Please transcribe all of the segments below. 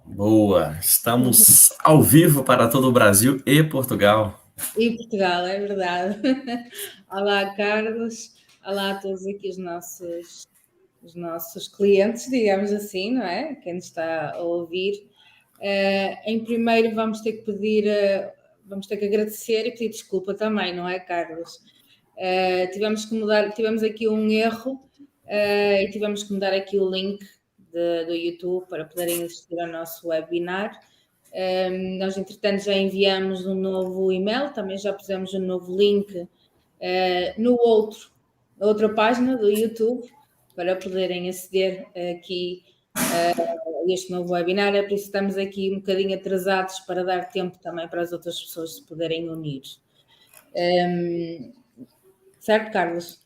Boa, estamos ao vivo para todo o Brasil e Portugal. E Portugal, é verdade. Olá, Carlos. Olá a todos aqui os nossos clientes, digamos assim, não é? Quem nos está a ouvir. Em primeiro, vamos ter que agradecer e pedir desculpa também, não é, Carlos? Tivemos aqui um erro e tivemos que mudar aqui o link do YouTube para poderem assistir ao nosso webinar. Nós, entretanto, já enviamos um novo e-mail, também já pusemos um novo link na outra página do YouTube para poderem aceder aqui a este novo webinar. É por isso que estamos aqui um bocadinho atrasados para dar tempo também para as outras pessoas se poderem unir. Certo, Carlos?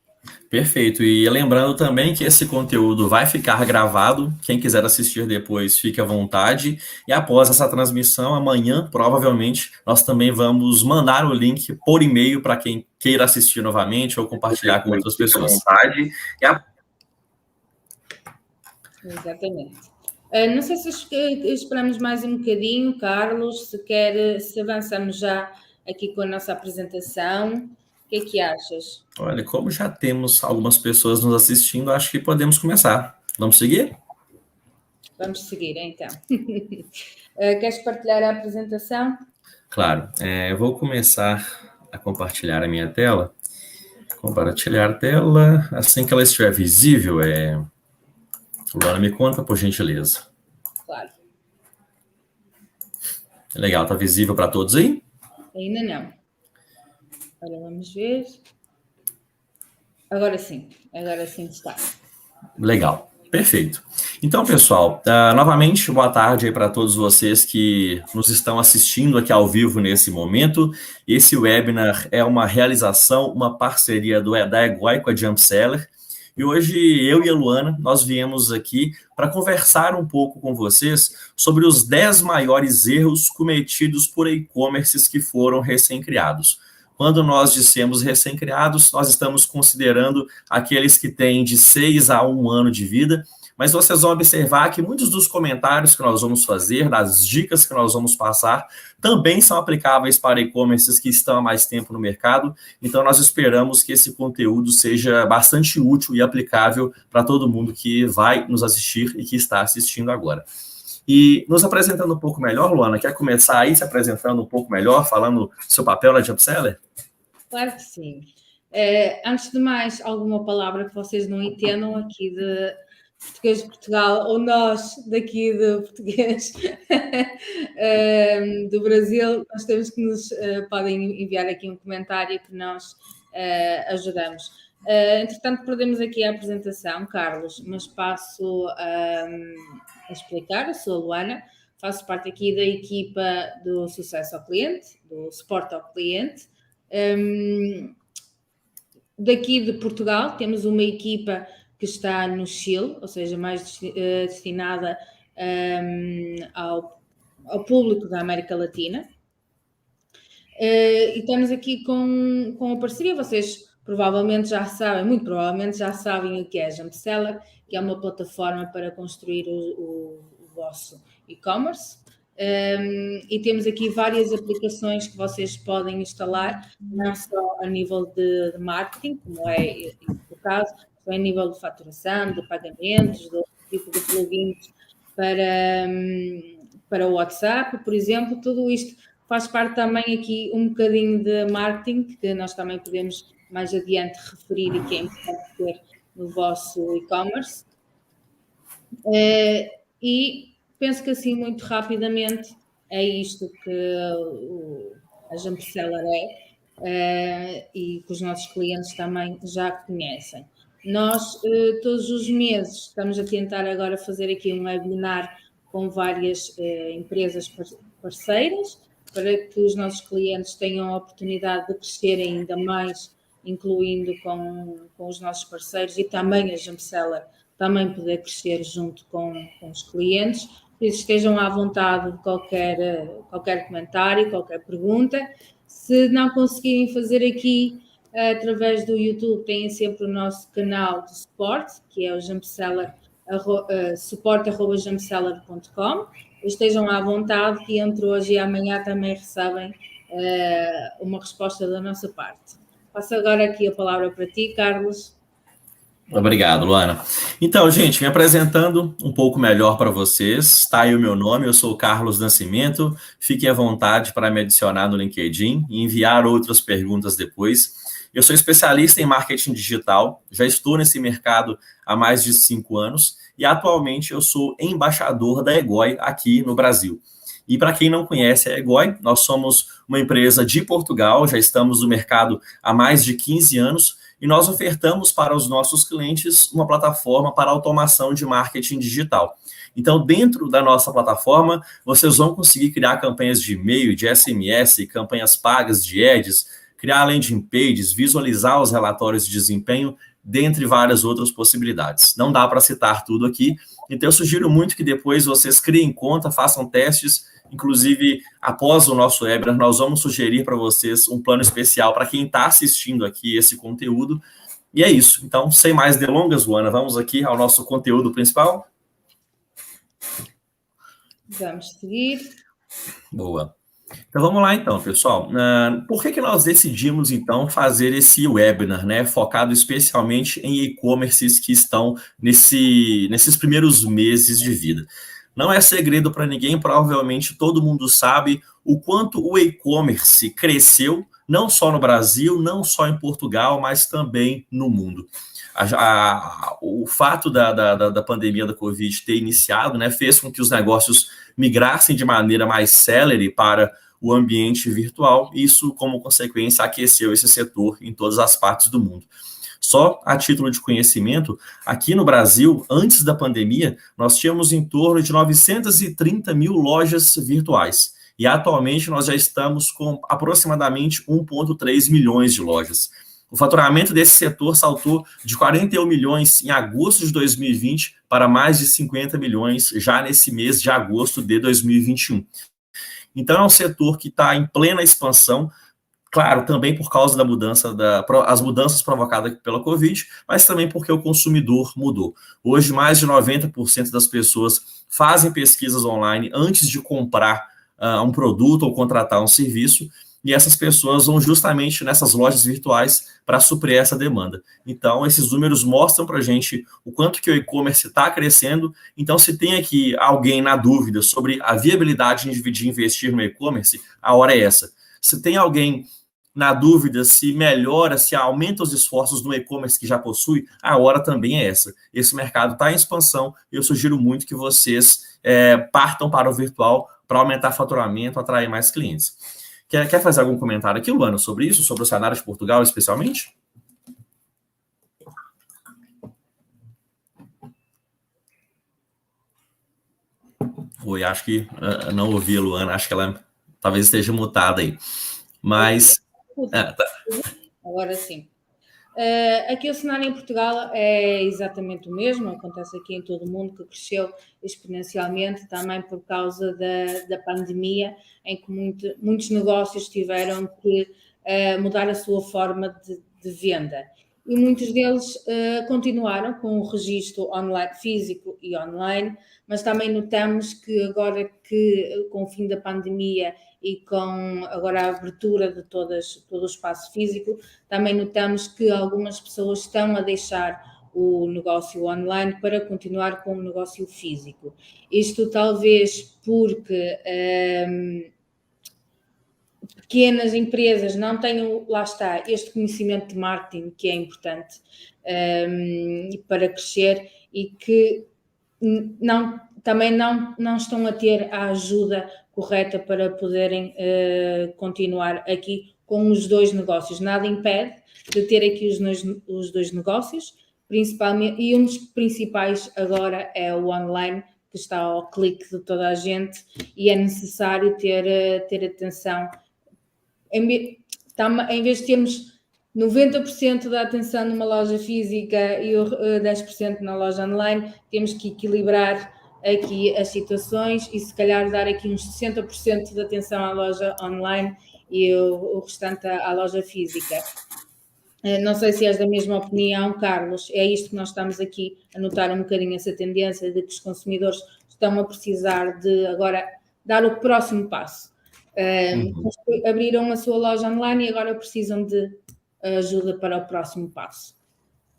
Perfeito. E lembrando também que esse conteúdo vai ficar gravado. Quem quiser assistir depois, fique à vontade. E após essa transmissão, amanhã, provavelmente, nós também vamos mandar o link por e-mail para quem queira assistir novamente ou compartilhar com outras pessoas. Vontade. Exatamente. Não sei se esperamos mais um bocadinho, Carlos, se avançamos já aqui com a nossa apresentação. O que é que achas? Olha, como já temos algumas pessoas nos assistindo, acho que podemos começar. Vamos seguir? Vamos seguir, então. Queres partilhar a apresentação? Claro. Eu vou começar a compartilhar a minha tela. Compartilhar a tela. Assim que ela estiver visível, Luana, me conta, por gentileza. Claro. Legal, tá visível para todos aí? Ainda não. Agora vamos ver. Agora sim está. Legal, perfeito. Então, pessoal, novamente, boa tarde aí para todos vocês que nos estão assistindo aqui ao vivo nesse momento. Esse webinar é uma realização, uma parceria da Egoi com a Jumpseller. E hoje eu e a Luana, nós viemos aqui para conversar um pouco com vocês sobre os 10 maiores erros cometidos por e-commerces que foram recém-criados. Quando nós dissemos recém-criados, nós estamos considerando aqueles que têm de 6 a 1 ano de vida, mas vocês vão observar que muitos dos comentários que nós vamos fazer, das dicas que nós vamos passar, também são aplicáveis para e-commerces que estão há mais tempo no mercado. Então, nós esperamos que esse conteúdo seja bastante útil e aplicável para todo mundo que vai nos assistir e que está assistindo agora. E nos apresentando um pouco melhor, Luana, quer começar aí se apresentando um pouco melhor, falando do seu papel na Jumpseller? Claro que sim. Antes de mais, alguma palavra que vocês não entendam aqui de português de Portugal, ou nós daqui de português do Brasil, nós temos que podem enviar aqui um comentário que nós ajudamos. Entretanto, perdemos aqui a apresentação, Carlos, mas passo a explicar. Eu sou a Luana, faço parte aqui da equipa do Sucesso ao Cliente, do Suporte ao Cliente. Daqui de Portugal temos uma equipa que está no Chile, ou seja, mais destinada ao público da América Latina. E estamos aqui com a parceria. Vocês provavelmente já sabem, muito provavelmente já sabem o que é a Jumpseller, que é uma plataforma para construir o vosso e-commerce. E temos aqui várias aplicações que vocês podem instalar, não só a nível de marketing, como é o caso, mas a nível de faturação, de pagamentos, de outro tipo de plugins para o WhatsApp, por exemplo. Tudo isto faz parte também aqui um bocadinho de marketing, que nós também podemos mais adiante referir e que é importante ter no vosso e-commerce. E penso que assim, muito rapidamente, é isto que a Jumpseller e que os nossos clientes também já conhecem. Nós, todos os meses, estamos a tentar agora fazer aqui um webinar com várias empresas parceiras, para que os nossos clientes tenham a oportunidade de crescer ainda mais, incluindo com os nossos parceiros, e também a Jumpseller também poder crescer junto com os clientes. Por isso, estejam à vontade de qualquer comentário, qualquer pergunta. Se não conseguirem fazer aqui através do YouTube, têm sempre o nosso canal de suporte, que é o Jumpseller, suporte@jumpseller.com, estejam à vontade, que entre hoje e amanhã também recebem uma resposta da nossa parte. Passo agora aqui a palavra para ti, Carlos. Obrigado, Luana. Então, gente, me apresentando um pouco melhor para vocês. Está aí o meu nome, eu sou o Carlos Nascimento. Fiquem à vontade para me adicionar no LinkedIn e enviar outras perguntas depois. Eu sou especialista em marketing digital, já estou nesse mercado há mais de 5 anos e atualmente eu sou embaixador da Egoi aqui no Brasil. E para quem não conhece a Egoi, nós somos uma empresa de Portugal, já estamos no mercado há mais de 15 anos e nós ofertamos para os nossos clientes uma plataforma para automação de marketing digital. Então, dentro da nossa plataforma, vocês vão conseguir criar campanhas de e-mail, de SMS, campanhas pagas de ads, criar landing pages, visualizar os relatórios de desempenho, dentre várias outras possibilidades. Não dá para citar tudo aqui, então eu sugiro muito que depois vocês criem conta, façam testes. Inclusive, após o nosso webinar, nós vamos sugerir para vocês um plano especial para quem está assistindo aqui esse conteúdo. E é isso. Então, sem mais delongas, Luana, vamos aqui ao nosso conteúdo principal. Vamos seguir. Boa. Então, vamos lá então, pessoal. Por que nós decidimos, então, fazer esse webinar, né, focado especialmente em e-commerces que estão nesses primeiros meses de vida? Não é segredo para ninguém, provavelmente todo mundo sabe o quanto o e-commerce cresceu, não só no Brasil, não só em Portugal, mas também no mundo. O fato da pandemia da Covid ter iniciado, né, fez com que os negócios migrassem de maneira mais célere para o ambiente virtual, e isso, como consequência, aqueceu esse setor em todas as partes do mundo. Só a título de conhecimento, aqui no Brasil, antes da pandemia, nós tínhamos em torno de 930 mil lojas virtuais. E atualmente nós já estamos com aproximadamente 1,3 milhões de lojas. O faturamento desse setor saltou de 41 milhões em agosto de 2020 para mais de 50 milhões já nesse mês de agosto de 2021. Então é um setor que está em plena expansão, claro, também por causa da mudança, as mudanças provocadas pela Covid, mas também porque o consumidor mudou. Hoje, mais de 90% das pessoas fazem pesquisas online antes de comprar um produto ou contratar um serviço, e essas pessoas vão justamente nessas lojas virtuais para suprir essa demanda. Então, esses números mostram para a gente o quanto que o e-commerce está crescendo. Então, se tem aqui alguém na dúvida sobre a viabilidade de investir no e-commerce, a hora é essa. Se tem alguém na dúvida se melhora, se aumenta os esforços no e-commerce que já possui, a hora também é essa. Esse mercado está em expansão e eu sugiro muito que vocês partam para o virtual para aumentar faturamento, atrair mais clientes. Quer fazer algum comentário aqui, Luana, sobre isso, sobre o cenário de Portugal especialmente? Oi, acho que não ouvi a Luana, acho que ela talvez esteja mutada aí. Mas... Agora sim. Aqui o cenário em Portugal é exatamente o mesmo, acontece aqui em todo o mundo, que cresceu exponencialmente também por causa da pandemia, em que muitos negócios tiveram que mudar a sua forma de venda. E muitos deles continuaram com o registro online, físico e online, mas também notamos que agora que com o fim da pandemia e com agora a abertura de todo o espaço físico, também notamos que algumas pessoas estão a deixar o negócio online para continuar com o negócio físico. Isto talvez porque pequenas empresas não tenham, lá está, este conhecimento de marketing que é importante para crescer e que também não estão a ter a ajuda correta para poderem continuar aqui com os dois negócios. Nada impede de ter aqui os dois negócios, principalmente, e um dos principais agora é o online, que está ao clique de toda a gente, e é necessário ter atenção. Em vez de termos 90% da atenção numa loja física e 10% na loja online, temos que equilibrar aqui as situações e se calhar dar aqui uns 60% de atenção à loja online e o restante à loja física. Não sei se és da mesma opinião, Carlos. É isto que nós estamos aqui a notar um bocadinho, essa tendência de que os consumidores estão a precisar de agora dar o próximo passo. Abriram a sua loja online e agora precisam de ajuda para o próximo passo.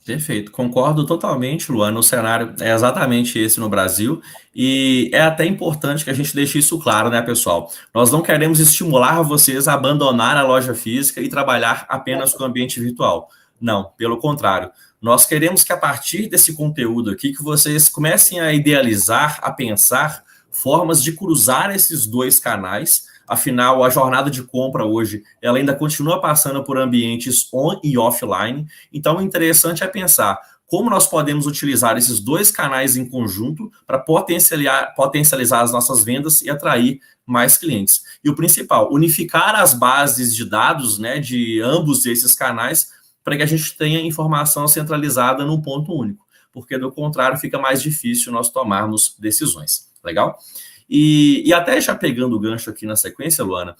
Perfeito, concordo totalmente, Luana. O cenário é exatamente esse no Brasil e é até importante que a gente deixe isso claro, né, pessoal? Nós não queremos estimular vocês a abandonar a loja física e trabalhar apenas com o ambiente virtual. Não, pelo contrário. Nós queremos que a partir desse conteúdo aqui, que vocês comecem a idealizar, a pensar formas de cruzar esses dois canais. Afinal, a jornada de compra hoje, ela ainda continua passando por ambientes on e offline. Então, o interessante é pensar como nós podemos utilizar esses dois canais em conjunto para potencializar as nossas vendas e atrair mais clientes. E o principal, unificar as bases de dados, né, de ambos esses canais para que a gente tenha informação centralizada num ponto único, porque do contrário fica mais difícil nós tomarmos decisões. Legal? E até já pegando o gancho aqui na sequência, Luana,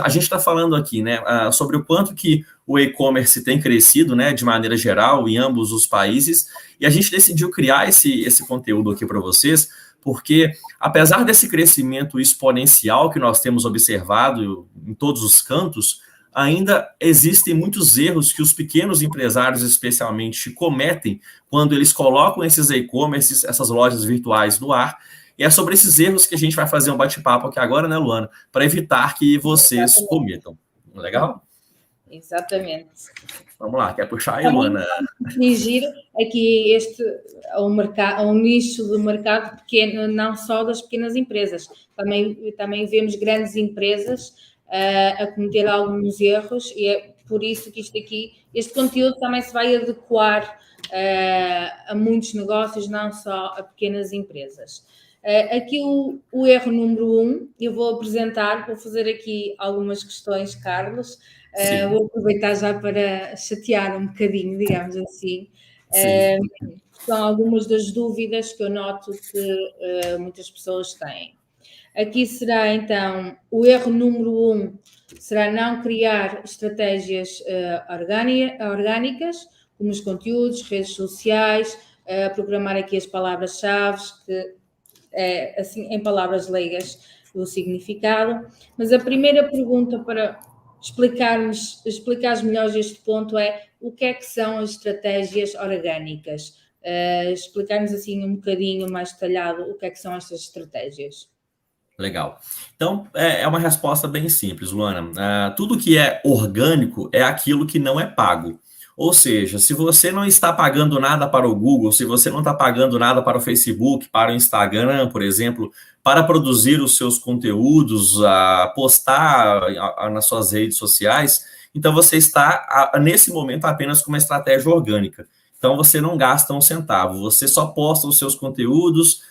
a gente está falando aqui, né, sobre o quanto que o e-commerce tem crescido, né, de maneira geral, em ambos os países, e a gente decidiu criar esse conteúdo aqui para vocês, porque apesar desse crescimento exponencial que nós temos observado em todos os cantos, ainda existem muitos erros que os pequenos empresários, especialmente, cometem quando eles colocam esses e-commerces, essas lojas virtuais no ar. E é sobre esses erros que a gente vai fazer um bate-papo aqui agora, né, Luana? Para evitar que vocês cometam. Legal? Exatamente. Vamos lá, quer puxar aí, Luana? Fingir aqui um nicho do mercado pequeno, não só das pequenas empresas. Também vemos grandes empresas a cometer alguns erros e é por isso que este conteúdo também se vai adequar a muitos negócios, não só a pequenas empresas. Aqui o erro número 1, eu vou fazer aqui algumas questões, Carlos. Vou aproveitar já para chatear um bocadinho, digamos assim. São algumas das dúvidas que eu noto que muitas pessoas têm. Aqui será, então, o erro número 1 será não criar estratégias orgânicas, como os conteúdos, redes sociais, programar aqui as palavras-chave, que é, assim, em palavras leigas, o significado. Mas a primeira pergunta para explicares melhor este ponto é o que é que são as estratégias orgânicas? Explicar-nos assim um bocadinho mais detalhado o que é que são estas estratégias. Legal. Então, é uma resposta bem simples, Luana. Tudo que é orgânico é aquilo que não é pago. Ou seja, se você não está pagando nada para o Google, se você não está pagando nada para o Facebook, para o Instagram, por exemplo, para produzir os seus conteúdos, postar nas suas redes sociais, então você está, nesse momento, apenas com uma estratégia orgânica. Então, você não gasta um centavo, você só posta os seus conteúdos,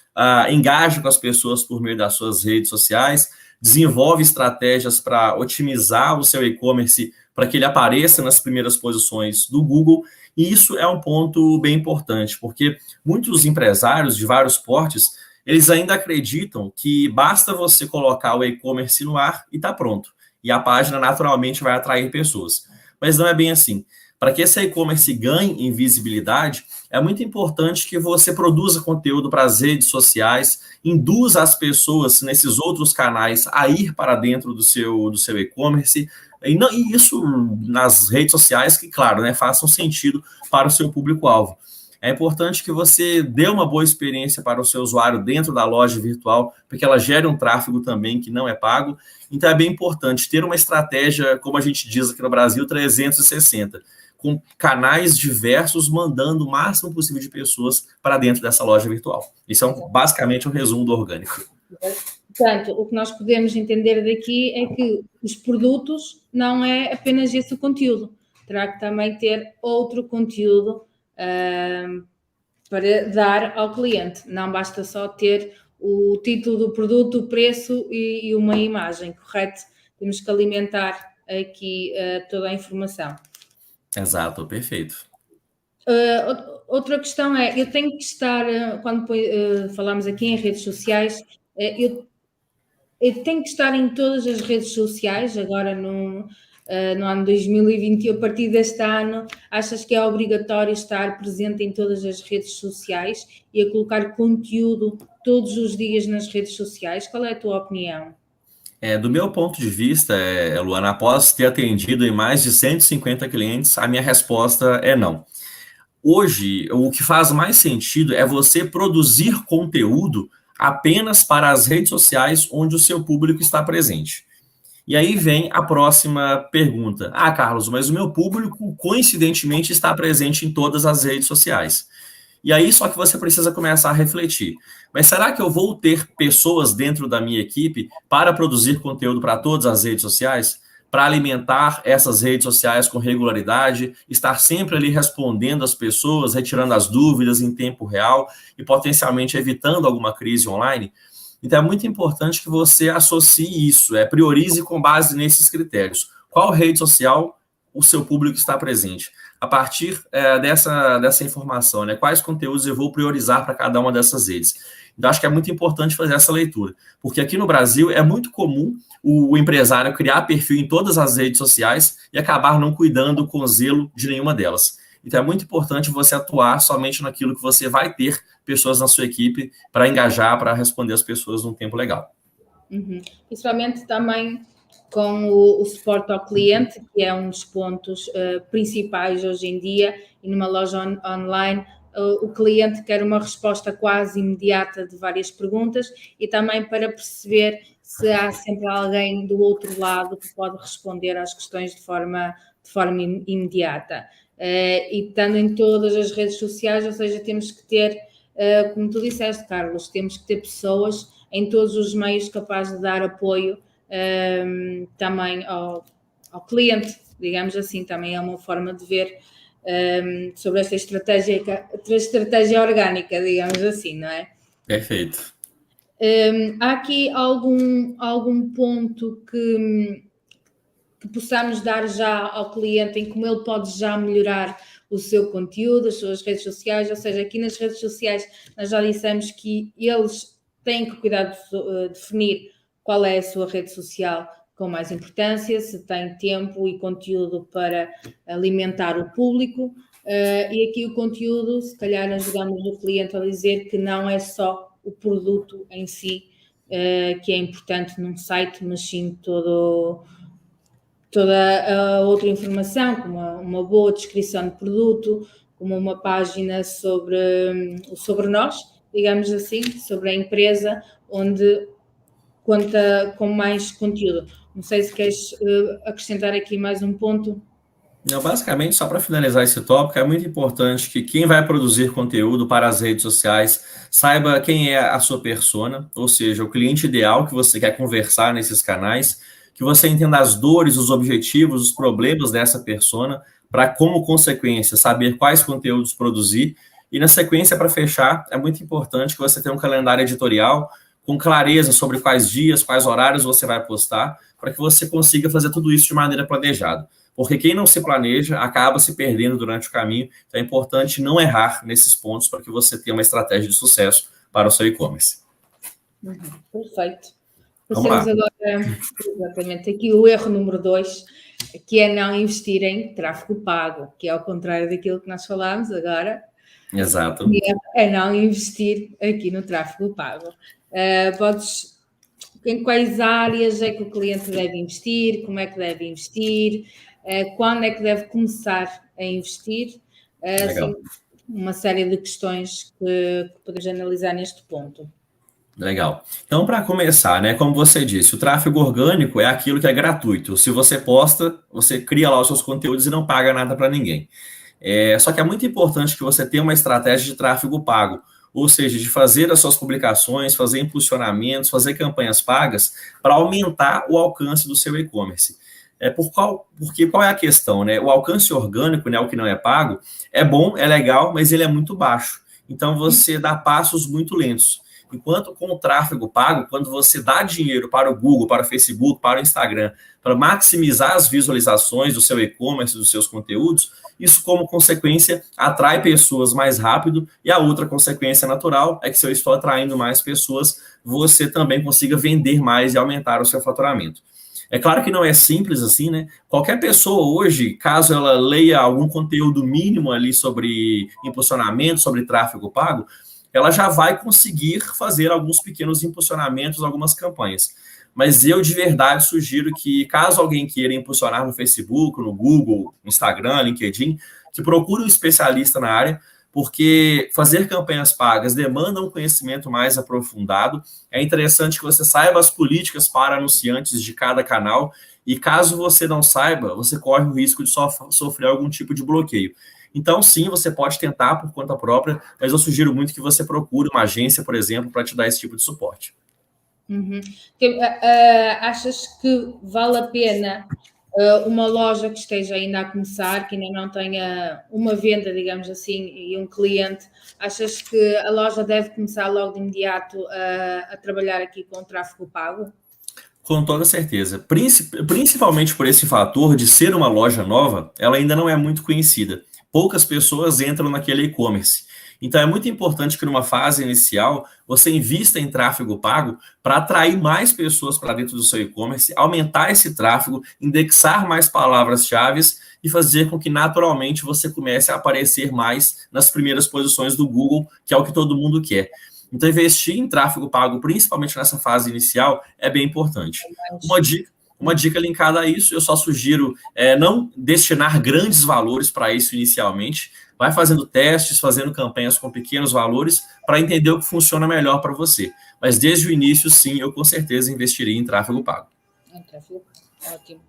engaja com as pessoas por meio das suas redes sociais, desenvolve estratégias para otimizar o seu e-commerce para que ele apareça nas primeiras posições do Google, e isso é um ponto bem importante, porque muitos empresários de vários portes, eles ainda acreditam que basta você colocar o e-commerce no ar e está pronto, e a página naturalmente vai atrair pessoas. Mas não é bem assim. Para que esse e-commerce ganhe em visibilidade, é muito importante que você produza conteúdo para as redes sociais, induza as pessoas nesses outros canais a ir para dentro do seu e-commerce, e isso nas redes sociais que, claro, né, façam sentido para o seu público-alvo. É importante que você dê uma boa experiência para o seu usuário dentro da loja virtual, porque ela gera um tráfego também que não é pago. Então é bem importante ter uma estratégia, como a gente diz aqui no Brasil, 360, com canais diversos, mandando o máximo possível de pessoas para dentro dessa loja virtual. Isso é basicamente um resumo do orgânico. Portanto, o que nós podemos entender daqui é que os produtos não é apenas esse o conteúdo. Terá que também ter outro conteúdo para dar ao cliente. Não basta só ter o título do produto, o preço e uma imagem, correto? Temos que alimentar aqui toda a informação. Exato, perfeito. Outra questão é, eu tenho que estar, quando falamos aqui em redes sociais, eu tenho que estar em todas as redes sociais, agora no ano 2020 e a partir deste ano, achas que é obrigatório estar presente em todas as redes sociais e a colocar conteúdo todos os dias nas redes sociais? Qual é a tua opinião? Do meu ponto de vista, Luana, após ter atendido em mais de 150 clientes, a minha resposta é não. Hoje, o que faz mais sentido é você produzir conteúdo apenas para as redes sociais onde o seu público está presente. E aí vem a próxima pergunta. Ah, Carlos, mas o meu público, coincidentemente, está presente em todas as redes sociais. E aí, só que você precisa começar a refletir. Mas será que eu vou ter pessoas dentro da minha equipe para produzir conteúdo para todas as redes sociais? Para alimentar essas redes sociais com regularidade, estar sempre ali respondendo às pessoas, retirando as dúvidas em tempo real e potencialmente evitando alguma crise online? Então é muito importante que você associe isso, priorize com base nesses critérios. Qual rede social o seu público está presente? A partir dessa informação, né? Quais conteúdos eu vou priorizar para cada uma dessas redes? Então, acho que é muito importante fazer essa leitura, porque aqui no Brasil é muito comum o empresário criar perfil em todas as redes sociais e acabar não cuidando com zelo de nenhuma delas. Então, é muito importante você atuar somente naquilo que você vai ter pessoas na sua equipe para engajar, para responder as pessoas num tempo legal. Principalmente também com o suporte ao cliente, que é um dos pontos principais hoje em dia, e numa loja online, o cliente quer uma resposta quase imediata de várias perguntas e também para perceber se há sempre alguém do outro lado que pode responder às questões de forma imediata. E estando em todas as redes sociais, ou seja, temos que ter, como tu disseste, Carlos, temos que ter pessoas em todos os meios capazes de dar apoio também ao cliente, digamos assim, também é uma forma de ver sobre esta estratégia orgânica, digamos assim, não é? Perfeito. Há aqui algum ponto que possamos dar já ao cliente em como ele pode já melhorar o seu conteúdo, as suas redes sociais, ou seja, aqui nas redes sociais nós já dissemos que eles têm que cuidar de definir qual é a sua rede social com mais importância, se tem tempo e conteúdo para alimentar o público, e aqui o conteúdo, se calhar ajudamos o cliente a dizer que não é só o produto em si que é importante num site, mas sim toda a outra informação, como uma boa descrição de produto, como uma página sobre nós, digamos assim, sobre a empresa, onde conta com mais conteúdo. Não sei se queres acrescentar aqui mais um ponto. Não, basicamente, só para finalizar esse tópico, é muito importante que quem vai produzir conteúdo para as redes sociais saiba quem é a sua persona, ou seja, o cliente ideal que você quer conversar nesses canais, que você entenda as dores, os objetivos, os problemas dessa persona, para, como consequência, saber quais conteúdos produzir. E, na sequência, para fechar, é muito importante que você tenha um calendário editorial com clareza sobre quais dias, quais horários você vai postar, para que você consiga fazer tudo isso de maneira planejada. Porque quem não se planeja acaba se perdendo durante o caminho. Então é importante não errar nesses pontos para que você tenha uma estratégia de sucesso para o seu e-commerce. Perfeito. Passamos agora, exatamente, aqui o erro número 2, que é não investir em tráfego pago, que é ao contrário daquilo que nós falámos agora. Exato. É não investir aqui no tráfego pago. Em quais áreas é que o cliente deve investir, como é que deve investir, quando é que deve começar a investir, assim, uma série de questões que podemos analisar neste ponto. Legal. Então, para começar, né, como você disse, o tráfego orgânico é aquilo que é gratuito. Se você posta, você cria lá os seus conteúdos e não paga nada para ninguém. Só que é muito importante que você tenha uma estratégia de tráfego pago, ou seja, de fazer as suas publicações, fazer impulsionamentos, fazer campanhas pagas para aumentar o alcance do seu e-commerce. Porque qual é a questão, né? O alcance orgânico, né, o que não é pago, é bom, é legal, mas ele é muito baixo. Então, você dá passos muito lentos. Enquanto com o tráfego pago, quando você dá dinheiro para o Google, para o Facebook, para o Instagram, para maximizar as visualizações do seu e-commerce, dos seus conteúdos, isso, como consequência, atrai pessoas mais rápido, e a outra consequência natural é que se eu estou atraindo mais pessoas, você também consiga vender mais e aumentar o seu faturamento. É claro que não é simples assim, né? Qualquer pessoa hoje, caso ela leia algum conteúdo mínimo ali sobre impulsionamento, sobre tráfego pago, ela já vai conseguir fazer alguns pequenos impulsionamentos, algumas campanhas. Mas eu de verdade sugiro que, caso alguém queira impulsionar no Facebook, no Google, no Instagram, LinkedIn, que procure um especialista na área, porque fazer campanhas pagas demanda um conhecimento mais aprofundado. É interessante que você saiba as políticas para anunciantes de cada canal, e caso você não saiba, você corre o risco de sofrer algum tipo de bloqueio. Então, sim, você pode tentar por conta própria, mas eu sugiro muito que você procure uma agência, por exemplo, para te dar esse tipo de suporte. Uhum. Achas que vale a pena uma loja que esteja ainda a começar, que ainda não tenha uma venda, digamos assim, e um cliente, achas que a loja deve começar logo de imediato a trabalhar aqui com o tráfego pago? Com toda certeza. Principalmente por esse fator de ser uma loja nova, ela ainda não é muito conhecida. Poucas pessoas entram naquele e-commerce. Então é muito importante que numa fase inicial você invista em tráfego pago para atrair mais pessoas para dentro do seu e-commerce, aumentar esse tráfego, indexar mais palavras-chave e fazer com que naturalmente você comece a aparecer mais nas primeiras posições do Google, que é o que todo mundo quer. Então, investir em tráfego pago, principalmente nessa fase inicial, é bem importante. Uma dica linkada a isso, eu só sugiro não destinar grandes valores para isso inicialmente. Vai fazendo testes, fazendo campanhas com pequenos valores para entender o que funciona melhor para você. Mas desde o início, sim, eu com certeza investiria em tráfego pago. Ótimo.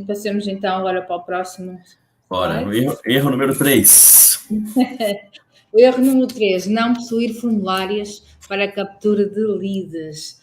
Passemos então agora para o próximo. Bora, erro número 3. O erro número 3, não possuir formulários para captura de leads.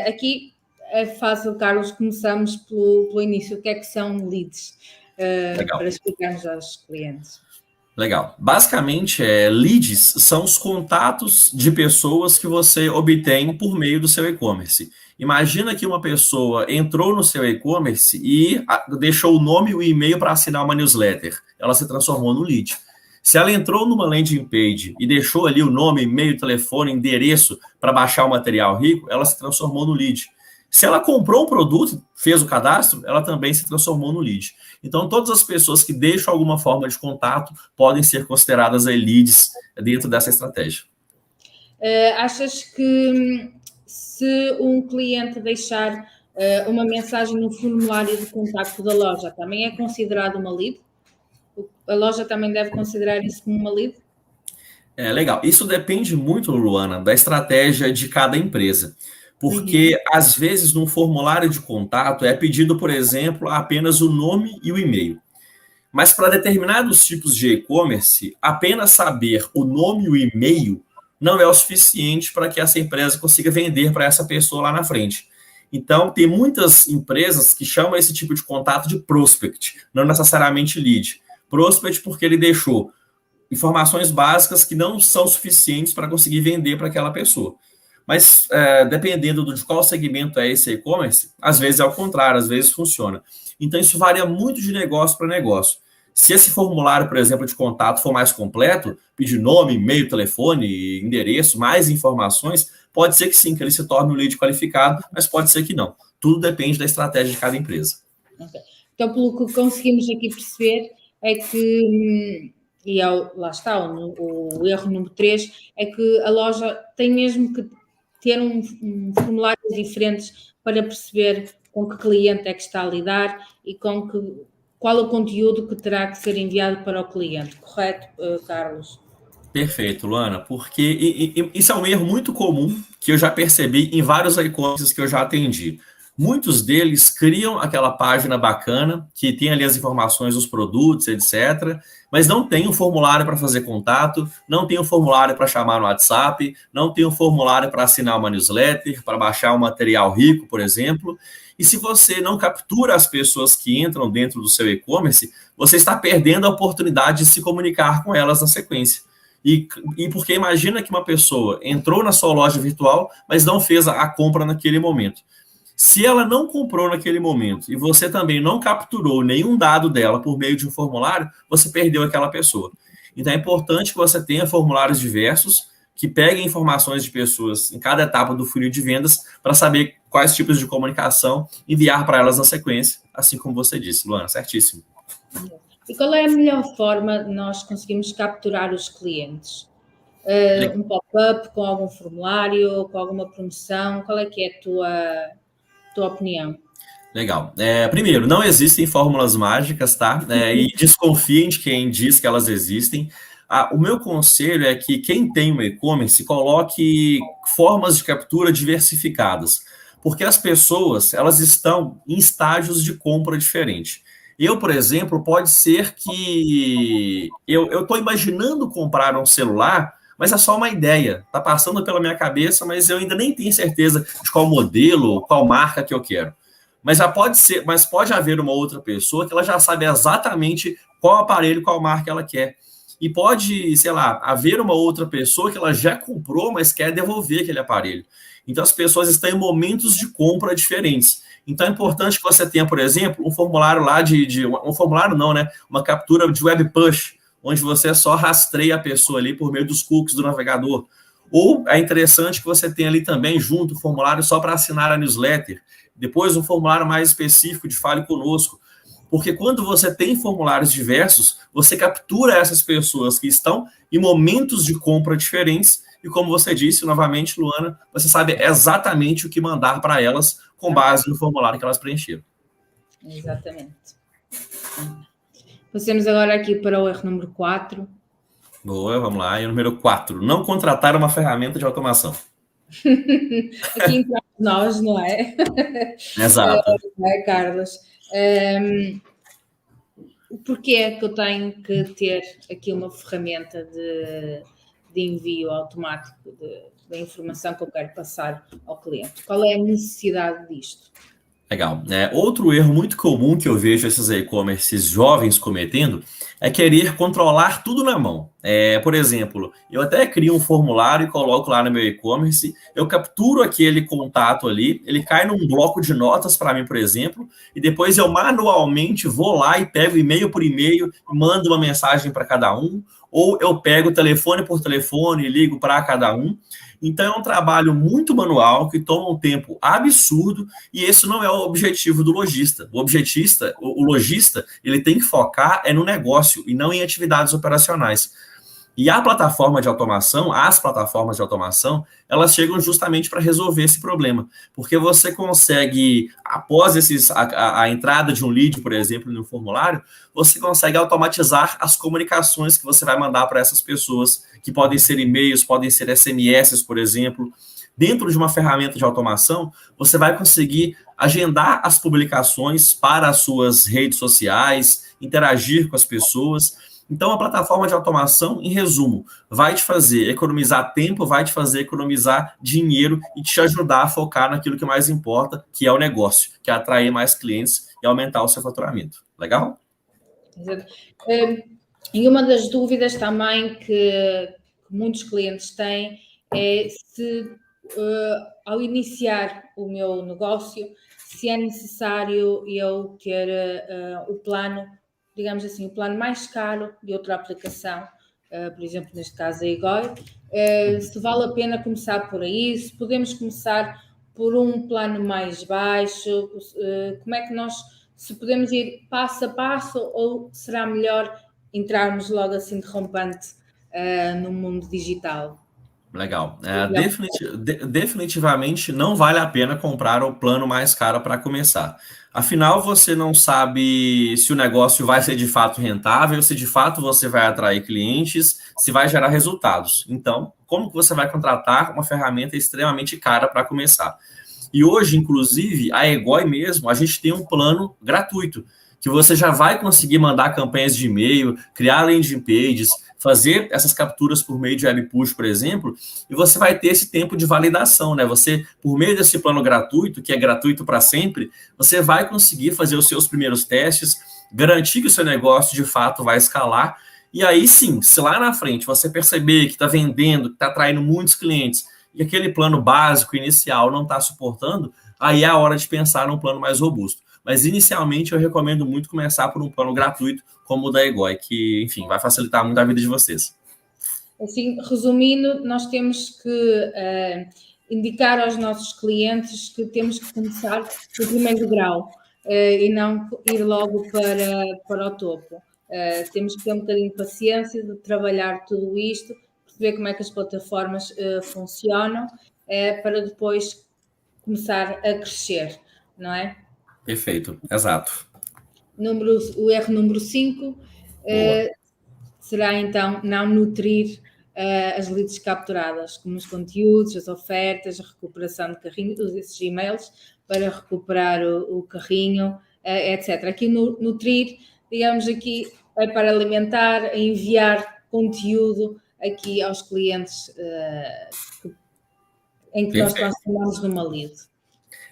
Aqui é fácil, Carlos, começamos pelo início. O que é que são leads? Para explicarmos aos clientes. Legal. Basicamente, leads são os contatos de pessoas que você obtém por meio do seu e-commerce. Imagina que uma pessoa entrou no seu e-commerce e deixou o nome e o e-mail para assinar uma newsletter. Ela se transformou no lead. Se ela entrou numa landing page e deixou ali o nome, e-mail, telefone, endereço para baixar o material rico, ela se transformou no lead. Se ela comprou um produto, fez o cadastro, ela também se transformou no lead. Então, todas as pessoas que deixam alguma forma de contato podem ser consideradas leads dentro dessa estratégia. Achas que se um cliente deixar uma mensagem no formulário de contacto da loja, também é considerado uma lead? A loja também deve considerar isso como uma lead? Legal. Isso depende muito, Luana, da estratégia de cada empresa. Porque, às vezes, no formulário de contato é pedido, por exemplo, apenas o nome e o e-mail. Mas para determinados tipos de e-commerce, apenas saber o nome e o e-mail não é o suficiente para que essa empresa consiga vender para essa pessoa lá na frente. Então, tem muitas empresas que chamam esse tipo de contato de prospect, não necessariamente lead. Prospect porque ele deixou informações básicas que não são suficientes para conseguir vender para aquela pessoa. Mas, dependendo de qual segmento é esse e-commerce, às vezes é o contrário, às vezes funciona. Então, isso varia muito de negócio para negócio. Se esse formulário, por exemplo, de contato for mais completo, pedir nome, e-mail, telefone, endereço, mais informações, pode ser que sim, que ele se torne um lead qualificado, mas pode ser que não. Tudo depende da estratégia de cada empresa. Okay. Então, pelo que conseguimos aqui perceber, é que, lá está, o erro número 3, é que a loja tem mesmo que ter um formulário diferentes para perceber com que cliente é que está a lidar e qual o conteúdo que terá que ser enviado para o cliente, correto, Carlos? Perfeito, Luana, porque isso é um erro muito comum que eu já percebi em vários e-commerces que eu já atendi. Muitos deles criam aquela página bacana, que tem ali as informações dos produtos, etc., mas não tem um formulário para fazer contato, não tem um formulário para chamar no WhatsApp, não tem um formulário para assinar uma newsletter, para baixar um material rico, por exemplo. E se você não captura as pessoas que entram dentro do seu e-commerce, você está perdendo a oportunidade de se comunicar com elas na sequência. E porque imagina que uma pessoa entrou na sua loja virtual, mas não fez a compra naquele momento. Se ela não comprou naquele momento e você também não capturou nenhum dado dela por meio de um formulário, você perdeu aquela pessoa. Então é importante que você tenha formulários diversos que pegue informações de pessoas em cada etapa do funil de vendas para saber quais tipos de comunicação enviar para elas na sequência, assim como você disse, Luana, certíssimo. E qual é a melhor forma de nós conseguirmos capturar os clientes? Um pop-up com algum formulário, com alguma promoção? Qual é que é a tua opinião? Legal. Primeiro, não existem fórmulas mágicas, tá? E desconfiem de quem diz que elas existem. O meu conselho é que quem tem um e-commerce coloque formas de captura diversificadas, porque as pessoas elas estão em estágios de compra diferentes. Eu, por exemplo, pode ser que eu estou imaginando comprar um celular, mas é só uma ideia. Está passando pela minha cabeça, mas eu ainda nem tenho certeza de qual modelo, qual marca que eu quero. Mas pode haver uma outra pessoa que ela já sabe exatamente qual aparelho, qual marca ela quer. E pode, sei lá, haver uma outra pessoa que ela já comprou, mas quer devolver aquele aparelho. Então as pessoas estão em momentos de compra diferentes. Então é importante que você tenha, por exemplo, um formulário lá um formulário não, né? Uma captura de web push, onde você só rastreia a pessoa ali por meio dos cookies do navegador. Ou é interessante que você tenha ali também junto um formulário só para assinar a newsletter. Depois um formulário mais específico de Fale Conosco. Porque quando você tem formulários diversos, você captura essas pessoas que estão em momentos de compra diferentes e, como você disse, novamente, Luana, você sabe exatamente o que mandar para elas com base no formulário que elas preencheram. Exatamente. Passemos agora aqui para o erro número 4. Boa, vamos lá. E o número 4, não contratar uma ferramenta de automação. Aqui entre nós, não é? Exato. Carlos? Porquê é que eu tenho que ter aqui uma ferramenta de envio automático da informação que eu quero passar ao cliente? Qual é a necessidade disto? Legal. Outro erro muito comum que eu vejo esses e-commerces jovens cometendo é querer controlar tudo na mão. Por exemplo, eu até crio um formulário e coloco lá no meu e-commerce, eu capturo aquele contato ali, ele cai num bloco de notas para mim, por exemplo, e depois eu manualmente vou lá e pego e-mail por e-mail e mando uma mensagem para cada um, ou eu pego telefone por telefone e ligo para cada um. Então é um trabalho muito manual que toma um tempo absurdo e esse não é o objetivo do lojista. O lojista, ele tem que focar no negócio e não em atividades operacionais. E as plataformas de automação, elas chegam justamente para resolver esse problema, porque você consegue, após a entrada de um lead, por exemplo, no formulário, você consegue automatizar as comunicações que você vai mandar para essas pessoas, que podem ser e-mails, podem ser SMS, por exemplo. Dentro de uma ferramenta de automação, você vai conseguir agendar as publicações para as suas redes sociais, interagir com as pessoas. Então, a plataforma de automação, em resumo, vai te fazer economizar tempo, vai te fazer economizar dinheiro e te ajudar a focar naquilo que mais importa, que é o negócio, que é atrair mais clientes e aumentar o seu faturamento. Legal? Exato. E uma das dúvidas também que muitos clientes têm é se, ao iniciar o meu negócio, se é necessário eu ter o plano, digamos assim, o plano mais caro de outra aplicação, por exemplo, neste caso a Egoi, se vale a pena começar por aí, se podemos começar por um plano mais baixo, como é que se podemos ir passo a passo ou será melhor entrarmos logo assim de rompante no mundo digital? Legal. Definitivamente não vale a pena comprar o plano mais caro para começar. Afinal, você não sabe se o negócio vai ser de fato rentável, se de fato você vai atrair clientes, se vai gerar resultados. Então, como que você vai contratar uma ferramenta extremamente cara para começar? E hoje, inclusive, a Egoi mesmo, a gente tem um plano gratuito, que você já vai conseguir mandar campanhas de e-mail, criar landing pages, fazer essas capturas por meio de web push, por exemplo, e você vai ter esse tempo de validação, né? Você, por meio desse plano gratuito, que é gratuito para sempre, você vai conseguir fazer os seus primeiros testes, garantir que o seu negócio de fato vai escalar, e aí sim, se lá na frente você perceber que está vendendo, que está atraindo muitos clientes, e aquele plano básico inicial não está suportando, aí é a hora de pensar num plano mais robusto. Mas inicialmente eu recomendo muito começar por um plano gratuito como o da Egoi, que, enfim, vai facilitar muito a vida de vocês. Assim, resumindo, nós temos que indicar aos nossos clientes que temos que começar do primeiro grau e não ir logo para o topo. Temos que ter um bocadinho de paciência de trabalhar tudo isto, perceber como é que as plataformas funcionam, para depois começar a crescer, não é? Perfeito, exato. O erro número 5 será então não nutrir as leads capturadas, como os conteúdos, as ofertas, a recuperação de carrinho, esses e-mails para recuperar o carrinho, etc. Aqui nutrir, digamos aqui, é para alimentar, enviar conteúdo aqui aos clientes em que nós transformamos numa lead.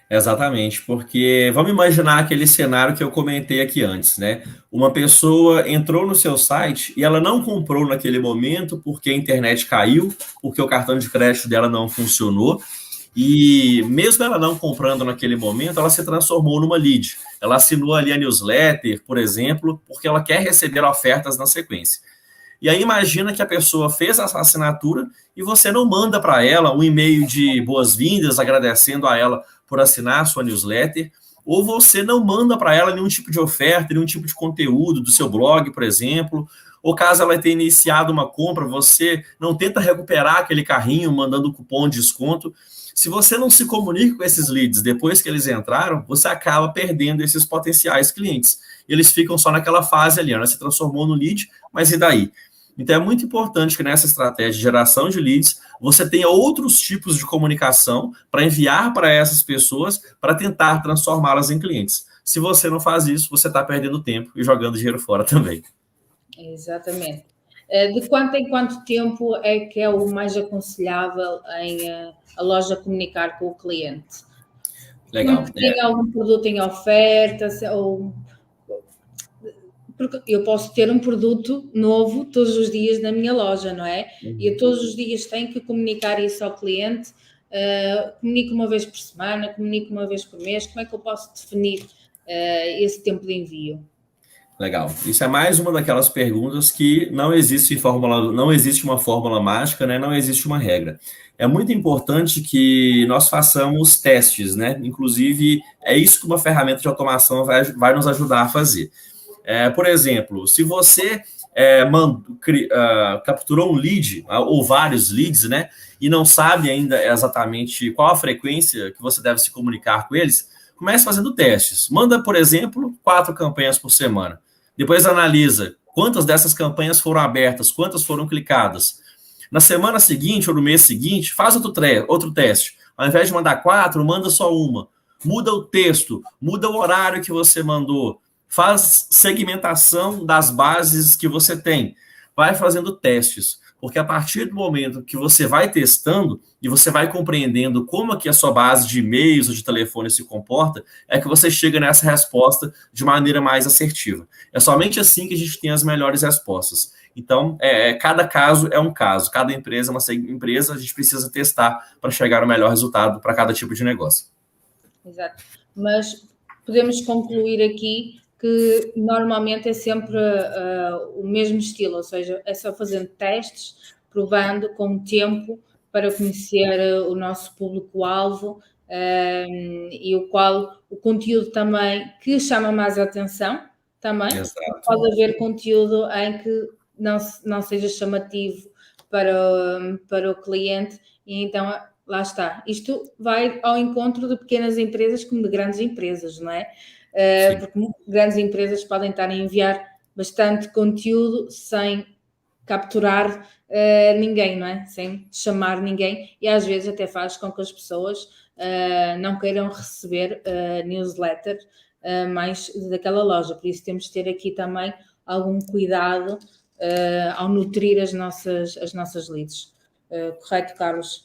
Exatamente, porque vamos imaginar aquele cenário que eu comentei aqui antes, né? Uma pessoa entrou no seu site e ela não comprou naquele momento porque a internet caiu, porque o cartão de crédito dela não funcionou, e mesmo ela não comprando naquele momento, ela se transformou numa lead. Ela assinou ali a newsletter, por exemplo, porque ela quer receber ofertas na sequência. E aí imagina que a pessoa fez essa assinatura e você não manda para ela um e-mail de boas-vindas, agradecendo a ela por assinar a sua newsletter, ou você não manda para ela nenhum tipo de oferta, nenhum tipo de conteúdo do seu blog, por exemplo, ou caso ela tenha iniciado uma compra, você não tenta recuperar aquele carrinho mandando cupom de desconto. Se você não se comunica com esses leads depois que eles entraram, você acaba perdendo esses potenciais clientes. Eles ficam só naquela fase ali, ela se transformou no lead, mas e daí? Então é muito importante que nessa estratégia de geração de leads, você tenha outros tipos de comunicação para enviar para essas pessoas para tentar transformá-las em clientes. Se você não faz isso, você está perdendo tempo e jogando dinheiro fora também. Exatamente. De quanto em quanto tempo é que é o mais aconselhável em a loja comunicar com o cliente? Legal. Quando tem algum produto em oferta, ou porque eu posso ter um produto novo todos os dias na minha loja, não é? E eu todos os dias tenho que comunicar isso ao cliente. Comunico uma vez por semana, comunico uma vez por mês. Como é que eu posso definir esse tempo de envio? Legal. Isso é mais uma daquelas perguntas que não existe fórmula, não existe uma fórmula mágica, né? Não existe uma regra. É muito importante que nós façamos testes, né? Inclusive, é isso que uma ferramenta de automação vai nos ajudar a fazer. Por exemplo, se você capturou um lead, ou vários leads, né? E não sabe ainda exatamente qual a frequência que você deve se comunicar com eles, comece fazendo testes. Manda, por exemplo, 4 campanhas por semana. Depois analisa quantas dessas campanhas foram abertas, quantas foram clicadas. Na semana seguinte ou no mês seguinte, faz outro teste. Ao invés de mandar 4, manda só uma. Muda o texto, muda o horário que você mandou. Faz segmentação das bases que você tem. Vai fazendo testes. Porque a partir do momento que você vai testando e você vai compreendendo como é que a sua base de e-mails ou de telefone se comporta, é que você chega nessa resposta de maneira mais assertiva. É somente assim que a gente tem as melhores respostas. Então, cada caso é um caso, cada empresa é uma empresa, a gente precisa testar para chegar ao melhor resultado para cada tipo de negócio. Exato. Mas podemos concluir aqui que normalmente é sempre o mesmo estilo, ou seja, é só fazendo testes, provando com o tempo para conhecer o nosso público-alvo e o conteúdo também que chama mais a atenção também. Exato. Pode haver conteúdo em que não seja chamativo para o cliente e então lá está. Isto vai ao encontro de pequenas empresas como de grandes empresas, não é? Porque grandes empresas podem estar a enviar bastante conteúdo sem capturar ninguém, não é? Sem chamar ninguém e às vezes até faz com que as pessoas não queiram receber newsletter mais daquela loja. Por isso temos de ter aqui também algum cuidado ao nutrir as nossas leads. Correto, Carlos?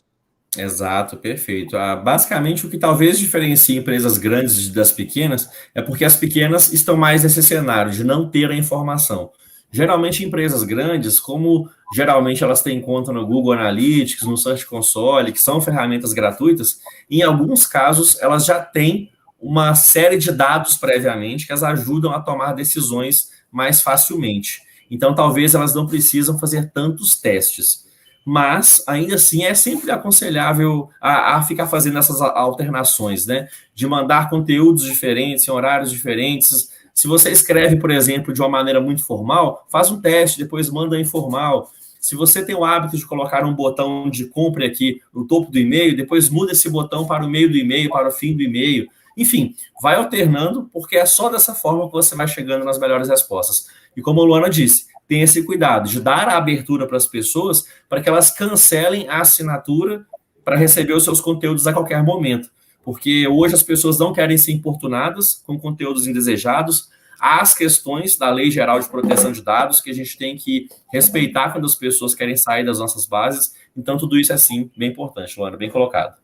Exato, perfeito. Basicamente, o que talvez diferencie empresas grandes das pequenas é porque as pequenas estão mais nesse cenário de não ter a informação. Geralmente, empresas grandes, como geralmente elas têm conta no Google Analytics, no Search Console, que são ferramentas gratuitas, em alguns casos elas já têm uma série de dados previamente que as ajudam a tomar decisões mais facilmente. Então, talvez elas não precisam fazer tantos testes. mas ainda assim é sempre aconselhável a ficar fazendo essas alternações, né? De mandar conteúdos diferentes, em horários diferentes. Se você escreve, por exemplo, de uma maneira muito formal, faz um teste, depois manda informal. Se você tem o hábito de colocar um botão de compre aqui no topo do e-mail, depois muda esse botão para o meio do e-mail, para o fim do e-mail. Enfim, vai alternando, porque é só dessa forma que você vai chegando nas melhores respostas. E como a Luana disse, tem esse cuidado de dar a abertura para as pessoas para que elas cancelem a assinatura para receber os seus conteúdos a qualquer momento. Porque hoje as pessoas não querem ser importunadas com conteúdos indesejados. Há as questões da Lei Geral de Proteção de Dados que a gente tem que respeitar quando as pessoas querem sair das nossas bases. Então, tudo isso é, sim, bem importante, Luana, bem colocado.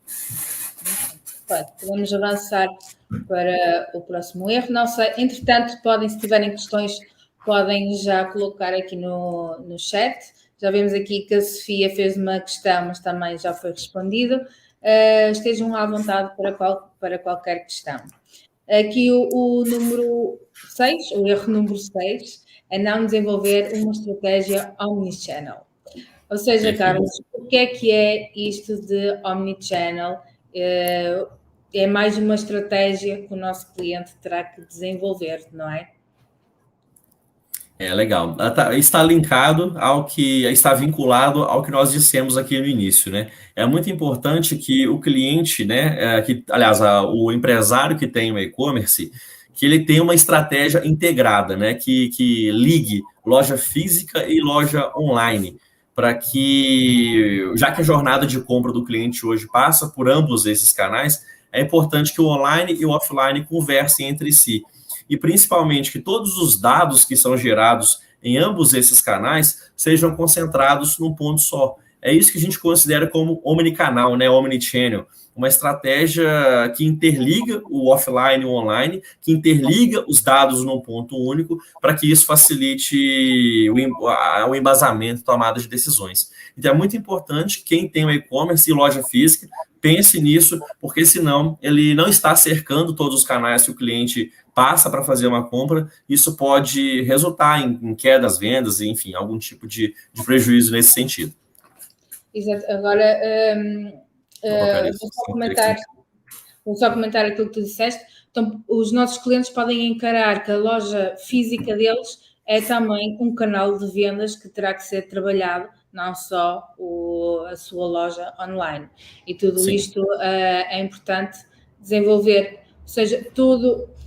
Vamos avançar para o próximo erro. Não sei, entretanto, se tiverem questões, podem já colocar aqui no chat. Já vemos aqui que a Sofia fez uma questão, mas também já foi respondido. Estejam à vontade para qualquer questão. Aqui o número 6, o erro número 6, é não desenvolver uma estratégia omnichannel. Ou seja, Carlos, o que é isto de omnichannel? É mais uma estratégia que o nosso cliente terá que desenvolver, não é? É legal. Está linkado está vinculado ao que nós dissemos aqui no início, né? É muito importante que o cliente, né, aliás, o empresário que tem o e-commerce, que ele tenha uma estratégia integrada, né, que ligue loja física e loja online, para que, já que a jornada de compra do cliente hoje passa por ambos esses canais, é importante que o online e o offline conversem entre si e principalmente que todos os dados que são gerados em ambos esses canais sejam concentrados num ponto só. É isso que a gente considera como omnicanal, né? Omnichannel. Uma estratégia que interliga o offline e o online, que interliga os dados num ponto único, para que isso facilite o embasamento, tomada de decisões. Então é muito importante que quem tem o e-commerce e loja física pense nisso, porque senão ele não está cercando todos os canais que o cliente passa para fazer uma compra, isso pode resultar em queda das vendas, enfim, algum tipo de prejuízo nesse sentido. Exato. Agora, vou só comentar aquilo que tu disseste. Então, os nossos clientes podem encarar que a loja física deles é também um canal de vendas que terá que ser trabalhado, não só a sua loja online. E tudo Sim. Isto é importante desenvolver. Ou seja,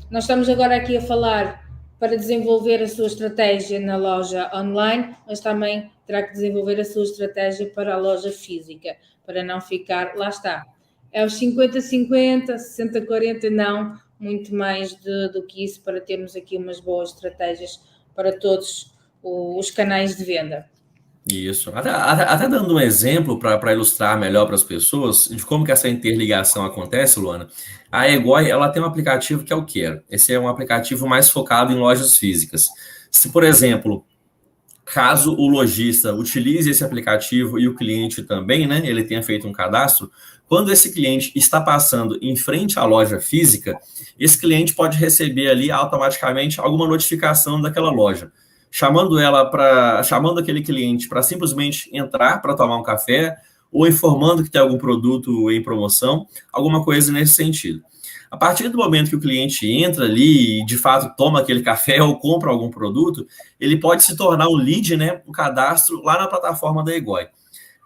nós estamos agora aqui a falar para desenvolver a sua estratégia na loja online, mas também terá que desenvolver a sua estratégia para a loja física, para não ficar, lá está, é os 50-50, 60-40, não, muito mais do que isso, para termos aqui umas boas estratégias para todos os canais de venda. Isso. Até dando um exemplo para ilustrar melhor para as pessoas de como que essa interligação acontece, Luana, a Egoi, ela tem um aplicativo que é o Quero. Esse é um aplicativo mais focado em lojas físicas. Se, por exemplo, caso o lojista utilize esse aplicativo e o cliente também, né, ele tenha feito um cadastro, quando esse cliente está passando em frente à loja física, esse cliente pode receber ali automaticamente alguma notificação daquela loja, chamando aquele cliente para simplesmente entrar para tomar um café ou informando que tem algum produto em promoção, alguma coisa nesse sentido. A partir do momento que o cliente entra ali e, de fato, toma aquele café ou compra algum produto, ele pode se tornar um lead, né, um cadastro lá na plataforma da Egoi.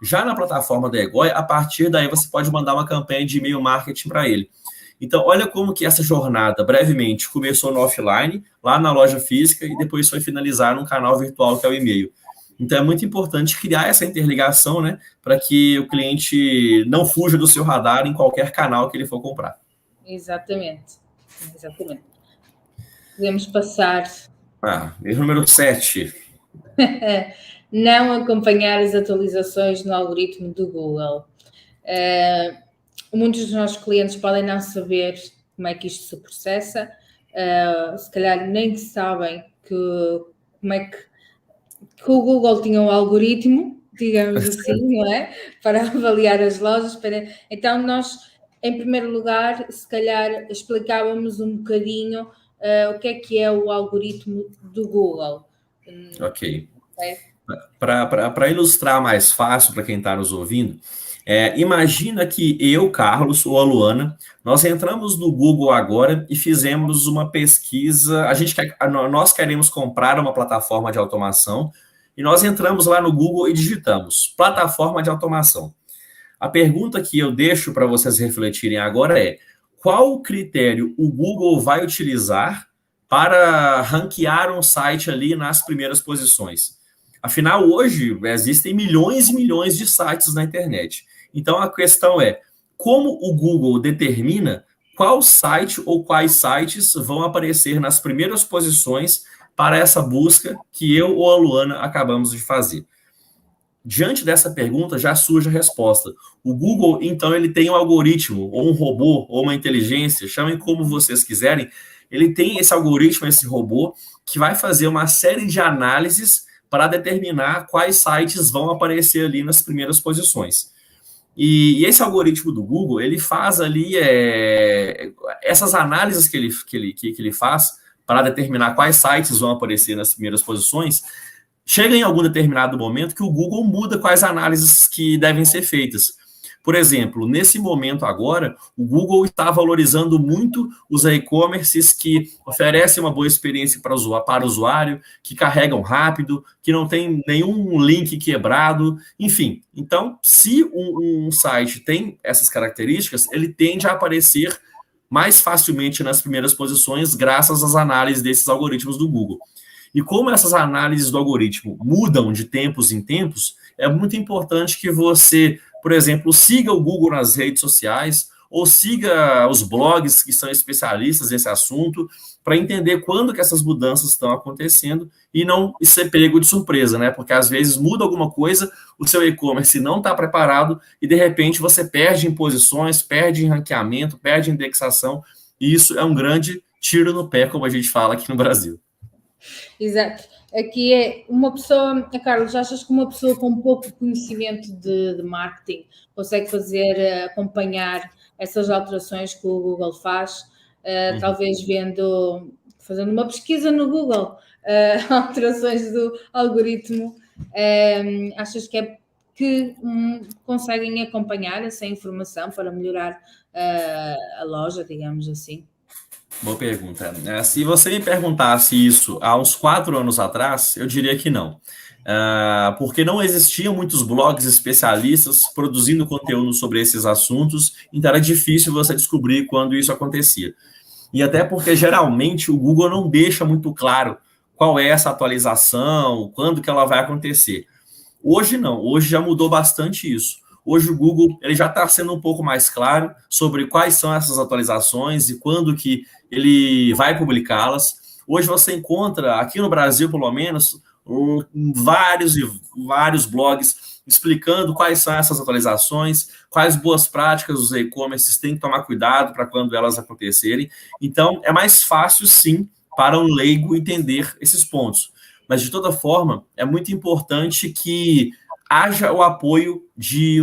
Já na plataforma da Egoi, a partir daí você pode mandar uma campanha de e-mail marketing para ele. Então, olha como que essa jornada, brevemente, começou no offline, lá na loja física, e depois foi finalizar num canal virtual, que é o e-mail. Então, é muito importante criar essa interligação, né, para que o cliente não fuja do seu radar em qualquer canal que ele for comprar. Exatamente. Podemos passar. Erro número 7. Não acompanhar as atualizações no algoritmo do Google. Muitos dos nossos clientes podem não saber como é que isto se processa, se calhar nem sabem como é que o Google tinha um algoritmo, digamos assim, não é? Para avaliar as lojas. Então, nós, em primeiro lugar, se calhar explicávamos um bocadinho o que é o algoritmo do Google. Ok. Para ilustrar mais fácil para quem está nos ouvindo, imagina que eu, Carlos ou a Luana, nós entramos no Google agora e fizemos uma pesquisa. Nós queremos comprar uma plataforma de automação e nós entramos lá no Google e digitamos plataforma de automação. A pergunta que eu deixo para vocês refletirem agora é: qual critério o Google vai utilizar para ranquear um site ali nas primeiras posições? Afinal, hoje existem milhões e milhões de sites na internet. Então a questão é: como o Google determina qual site ou quais sites vão aparecer nas primeiras posições para essa busca que eu ou a Luana acabamos de fazer? Diante dessa pergunta, já surge a resposta. O Google, então, ele tem um algoritmo, ou um robô, ou uma inteligência, chamem como vocês quiserem, ele tem esse algoritmo, esse robô, que vai fazer uma série de análises para determinar quais sites vão aparecer ali nas primeiras posições. E esse algoritmo do Google, ele faz ali essas análises que ele faz para determinar quais sites vão aparecer nas primeiras posições. Chega em algum determinado momento que o Google muda quais análises que devem ser feitas. Por exemplo, nesse momento agora, o Google está valorizando muito os e-commerces que oferecem uma boa experiência para o usuário, que carregam rápido, que não tem nenhum link quebrado, enfim. Então, se um site tem essas características, ele tende a aparecer mais facilmente nas primeiras posições graças às análises desses algoritmos do Google. E como essas análises do algoritmo mudam de tempos em tempos, é muito importante que você, por exemplo, siga o Google nas redes sociais ou siga os blogs que são especialistas nesse assunto para entender quando que essas mudanças estão acontecendo e não ser pego de surpresa, né? Porque às vezes muda alguma coisa, o seu e-commerce não está preparado e de repente você perde em posições, perde em ranqueamento, perde em indexação e isso é um grande tiro no pé, como a gente fala aqui no Brasil. Exato. Aqui é uma pessoa, Carlos, achas que uma pessoa com pouco conhecimento de marketing consegue acompanhar essas alterações que o Google faz? Talvez fazendo uma pesquisa no Google, alterações do algoritmo, achas que conseguem acompanhar essa informação para melhorar a loja, digamos assim? Boa pergunta. Se você me perguntasse isso há uns 4 anos atrás, eu diria que não. Porque não existiam muitos blogs especialistas produzindo conteúdo sobre esses assuntos, então era difícil você descobrir quando isso acontecia. E até porque, geralmente, o Google não deixa muito claro qual é essa atualização, quando que ela vai acontecer. Hoje não, hoje já mudou bastante isso. Hoje o Google ele já está sendo um pouco mais claro sobre quais são essas atualizações e quando que ele vai publicá-las. Hoje você encontra, aqui no Brasil pelo menos, vários e vários blogs explicando quais são essas atualizações, quais boas práticas os e-commerces têm que tomar cuidado para quando elas acontecerem. Então, é mais fácil, sim, para um leigo entender esses pontos. Mas, de toda forma, é muito importante que haja o apoio de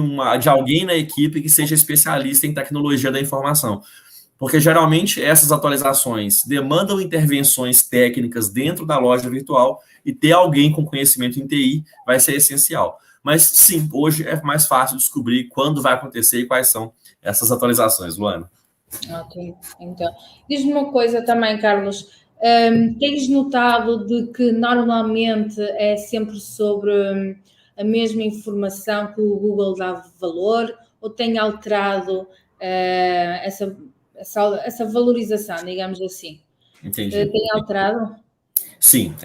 alguém na equipe que seja especialista em tecnologia da informação. Porque, geralmente, essas atualizações demandam intervenções técnicas dentro da loja virtual e ter alguém com conhecimento em TI vai ser essencial. Mas, sim, hoje é mais fácil descobrir quando vai acontecer e quais são essas atualizações, Luana. Ok, então. Diz-me uma coisa também, Carlos. Tens notado de que normalmente é sempre sobre a mesma informação que o Google dá valor ou tem alterado essa valorização, digamos assim? Entendi. Tem alterado? Sim.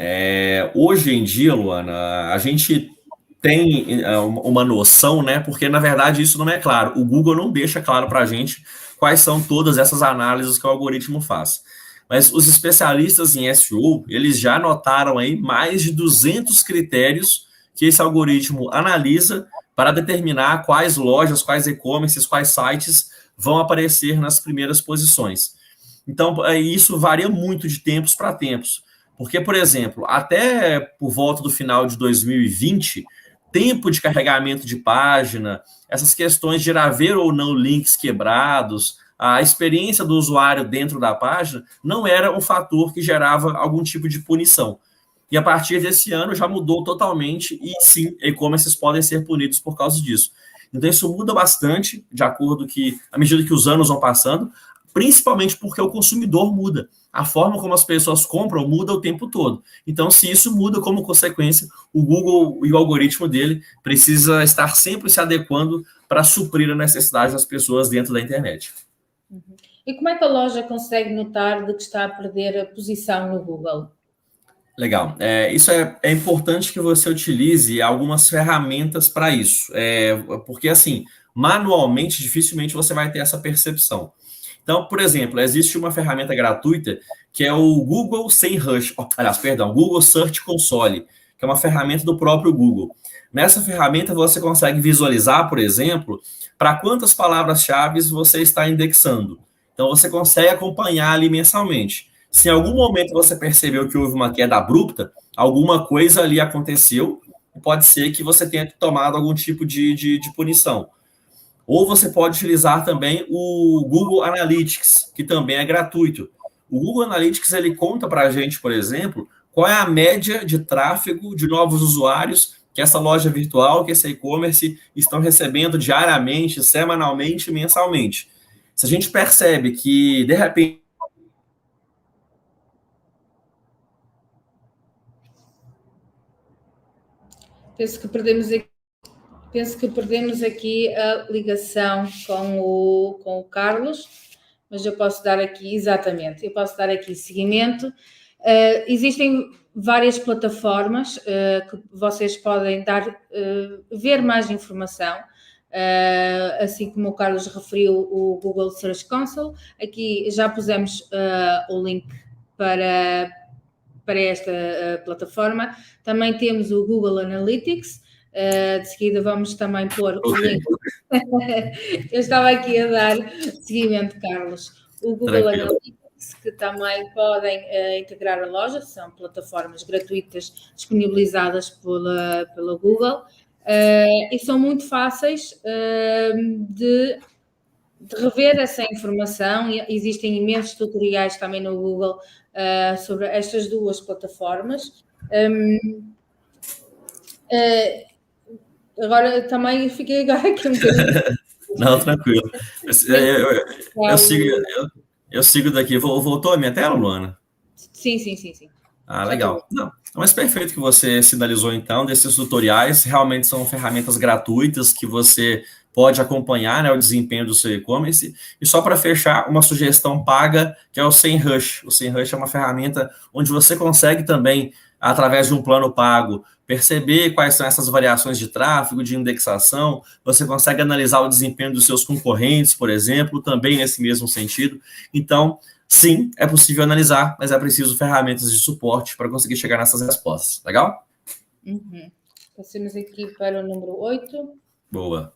Hoje em dia, Luana, a gente tem uma noção, né? Porque, na verdade, isso não é claro. O Google não deixa claro para a gente quais são todas essas análises que o algoritmo faz. Mas os especialistas em SEO, eles já notaram aí mais de 200 critérios que esse algoritmo analisa para determinar quais lojas, quais e-commerces, quais sites vão aparecer nas primeiras posições. Então, isso varia muito de tempos para tempos. Porque, por exemplo, até por volta do final de 2020, tempo de carregamento de página, essas questões de haver ou não links quebrados, a experiência do usuário dentro da página não era um fator que gerava algum tipo de punição. E a partir desse ano já mudou totalmente e sim, e-commerces podem ser punidos por causa disso. Então isso muda bastante de acordo que, à medida que os anos vão passando, principalmente porque o consumidor muda. A forma como as pessoas compram muda o tempo todo. Então, se isso muda, como consequência, o Google e o algoritmo dele precisa estar sempre se adequando para suprir a necessidade das pessoas dentro da internet. E como é que a loja consegue notar de que está a perder a posição no Google? Legal. Isso é importante que você utilize algumas ferramentas para isso. Porque, assim, manualmente, dificilmente você vai ter essa percepção. Então, por exemplo, existe uma ferramenta gratuita que é o Google SEMrush, Google Search Console, que é uma ferramenta do próprio Google. Nessa ferramenta você consegue visualizar, por exemplo, para quantas palavras-chave você está indexando. Então você consegue acompanhar ali mensalmente. Se em algum momento você percebeu que houve uma queda abrupta, alguma coisa ali aconteceu, pode ser que você tenha tomado algum tipo de punição. Ou você pode utilizar também o Google Analytics, que também é gratuito. O Google Analytics ele conta para a gente, por exemplo, qual é a média de tráfego de novos usuários que essa loja virtual, que esse e-commerce estão recebendo diariamente, semanalmente, mensalmente. Se a gente percebe que, de repente, Penso que perdemos aqui a ligação com o Carlos, mas eu posso dar aqui, exatamente, eu posso dar aqui seguimento. Existem várias plataformas que vocês podem ver mais informação. Assim como o Carlos referiu, o Google Search Console. Aqui já pusemos o link para esta plataforma. Também temos o Google Analytics. De seguida vamos também pôr o link. Eu estava aqui a dar seguimento, Carlos. O Google Analytics, que também podem integrar a loja, são plataformas gratuitas disponibilizadas pela Google e são muito fáceis de rever essa informação. Existem imensos tutoriais também no Google sobre estas duas plataformas. Agora também fiquei aqui um bocadinho. Não, tranquilo. Eu sigo daqui. Voltou a minha tela, Luana? Sim. Legal. Não, mas perfeito que você sinalizou, então, desses tutoriais. Realmente são ferramentas gratuitas que você pode acompanhar, né, o desempenho do seu e-commerce. E só para fechar, uma sugestão paga, que é o SEMrush. O SEMrush é uma ferramenta onde você consegue também, através de um plano pago, perceber quais são essas variações de tráfego, de indexação. Você consegue analisar o desempenho dos seus concorrentes, por exemplo, também nesse mesmo sentido. Então, sim, é possível analisar, mas é preciso ferramentas de suporte para conseguir chegar nessas respostas. Legal? Passemos aqui para o número 8. Boa.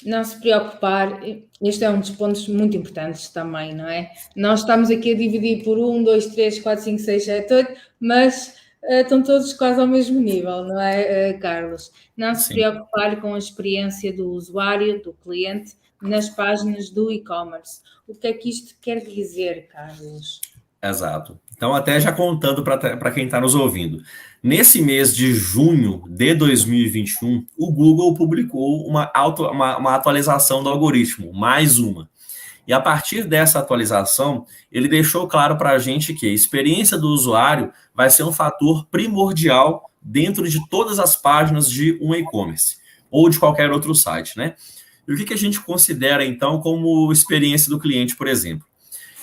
Não se preocupar, este é um dos pontos muito importantes também, não é? Nós estamos aqui a dividir por 1, 2, 3, 4, 5, 6, 7, 8, mas estão todos quase ao mesmo nível, não é, Carlos? Não se preocupar com a experiência do usuário, do cliente, nas páginas do e-commerce. O que é que isto quer dizer, Carlos? Exato. Então, até já contando para quem está nos ouvindo. Nesse mês de junho de 2021, o Google publicou uma atualização do algoritmo, mais uma. E a partir dessa atualização, ele deixou claro para a gente que a experiência do usuário vai ser um fator primordial dentro de todas as páginas de um e-commerce ou de qualquer outro site, né? E o que a gente considera, então, como experiência do cliente, por exemplo?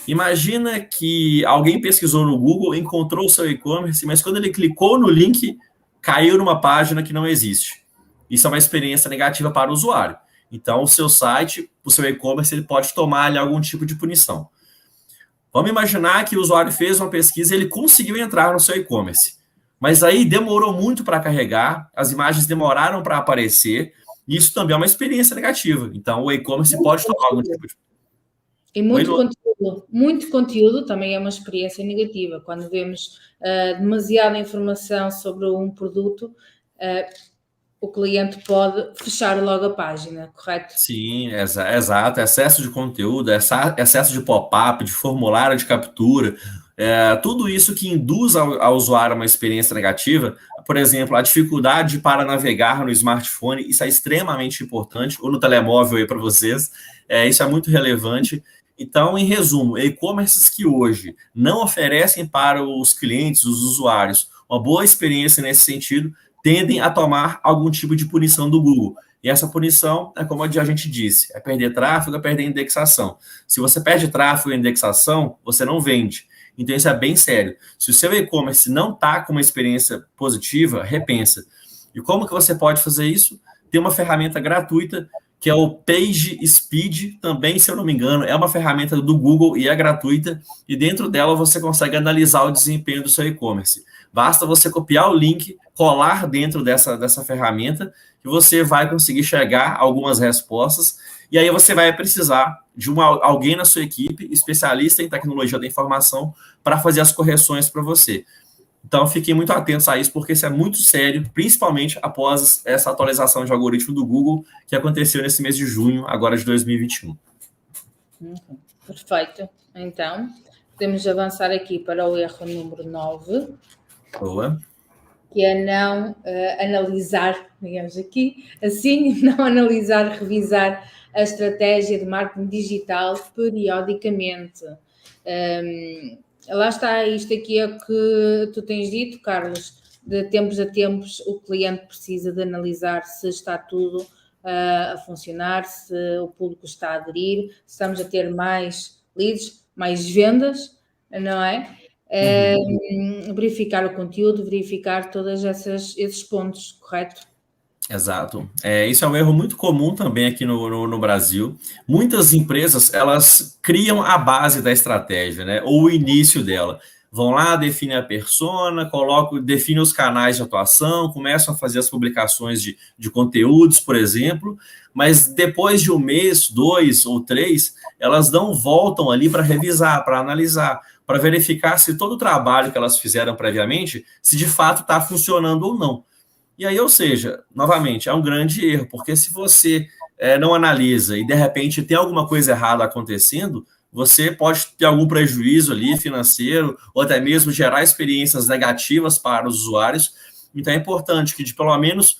Imagina que alguém pesquisou no Google, encontrou o seu e-commerce, mas quando ele clicou no link, caiu numa página que não existe. Isso é uma experiência negativa para o usuário. Então, o seu site, o seu e-commerce, ele pode tomar ali algum tipo de punição. Vamos imaginar que o usuário fez uma pesquisa e ele conseguiu entrar no seu e-commerce. Mas aí demorou muito para carregar, as imagens demoraram para aparecer, e isso também é uma experiência negativa. Então, o e-commerce pode tomar algum tipo de... E muito conteúdo também é uma experiência negativa. Quando vemos demasiada informação sobre um produto, o cliente pode fechar logo a página, correto? Sim, exato. Excesso de conteúdo, excesso de pop-up, de formulário de captura. Tudo isso que induz ao usuário uma experiência negativa, por exemplo, a dificuldade para navegar no smartphone, isso é extremamente importante, ou no telemóvel aí para vocês, isso é muito relevante. Então, em resumo, e-commerces que hoje não oferecem para os clientes, os usuários, uma boa experiência nesse sentido, tendem a tomar algum tipo de punição do Google. E essa punição, é como a gente disse, é perder tráfego, é perder indexação. Se você perde tráfego e indexação, você não vende. Então, isso é bem sério. Se o seu e-commerce não está com uma experiência positiva, repensa. E como que você pode fazer isso? Tem uma ferramenta gratuita, que é o PageSpeed, também, se eu não me engano, é uma ferramenta do Google e é gratuita, e dentro dela você consegue analisar o desempenho do seu e-commerce. Basta você copiar o link, colar dentro dessa ferramenta, que você vai conseguir chegar a algumas respostas, e aí você vai precisar de alguém na sua equipe, especialista em tecnologia da informação, para fazer as correções para você. Então, fiquem muito atentos a isso, porque isso é muito sério, principalmente após essa atualização de algoritmo do Google, que aconteceu nesse mês de junho, agora de 2021. Perfeito. Então, podemos avançar aqui para o erro número 9. Boa. Que é não analisar, digamos aqui, assim, não analisar, revisar a estratégia de marketing digital periodicamente. Lá está, isto aqui é o que tu tens dito, Carlos, de tempos a tempos o cliente precisa de analisar se está tudo a funcionar, se o público está a aderir, se estamos a ter mais leads, mais vendas, não é? Verificar o conteúdo, verificar todos esses pontos, correto? Exato. Isso é um erro muito comum também aqui no Brasil. Muitas empresas, elas criam a base da estratégia, né? Ou o início dela. Vão lá, definem a persona, definem os canais de atuação, começam a fazer as publicações de conteúdos, por exemplo, mas depois de um mês, 2 ou 3, elas não voltam ali para revisar, para analisar, para verificar se todo o trabalho que elas fizeram previamente, se de fato está funcionando ou não. E aí, ou seja, novamente, é um grande erro, porque se você não analisa e de repente tem alguma coisa errada acontecendo, você pode ter algum prejuízo ali financeiro, ou até mesmo gerar experiências negativas para os usuários. Então é importante que de pelo menos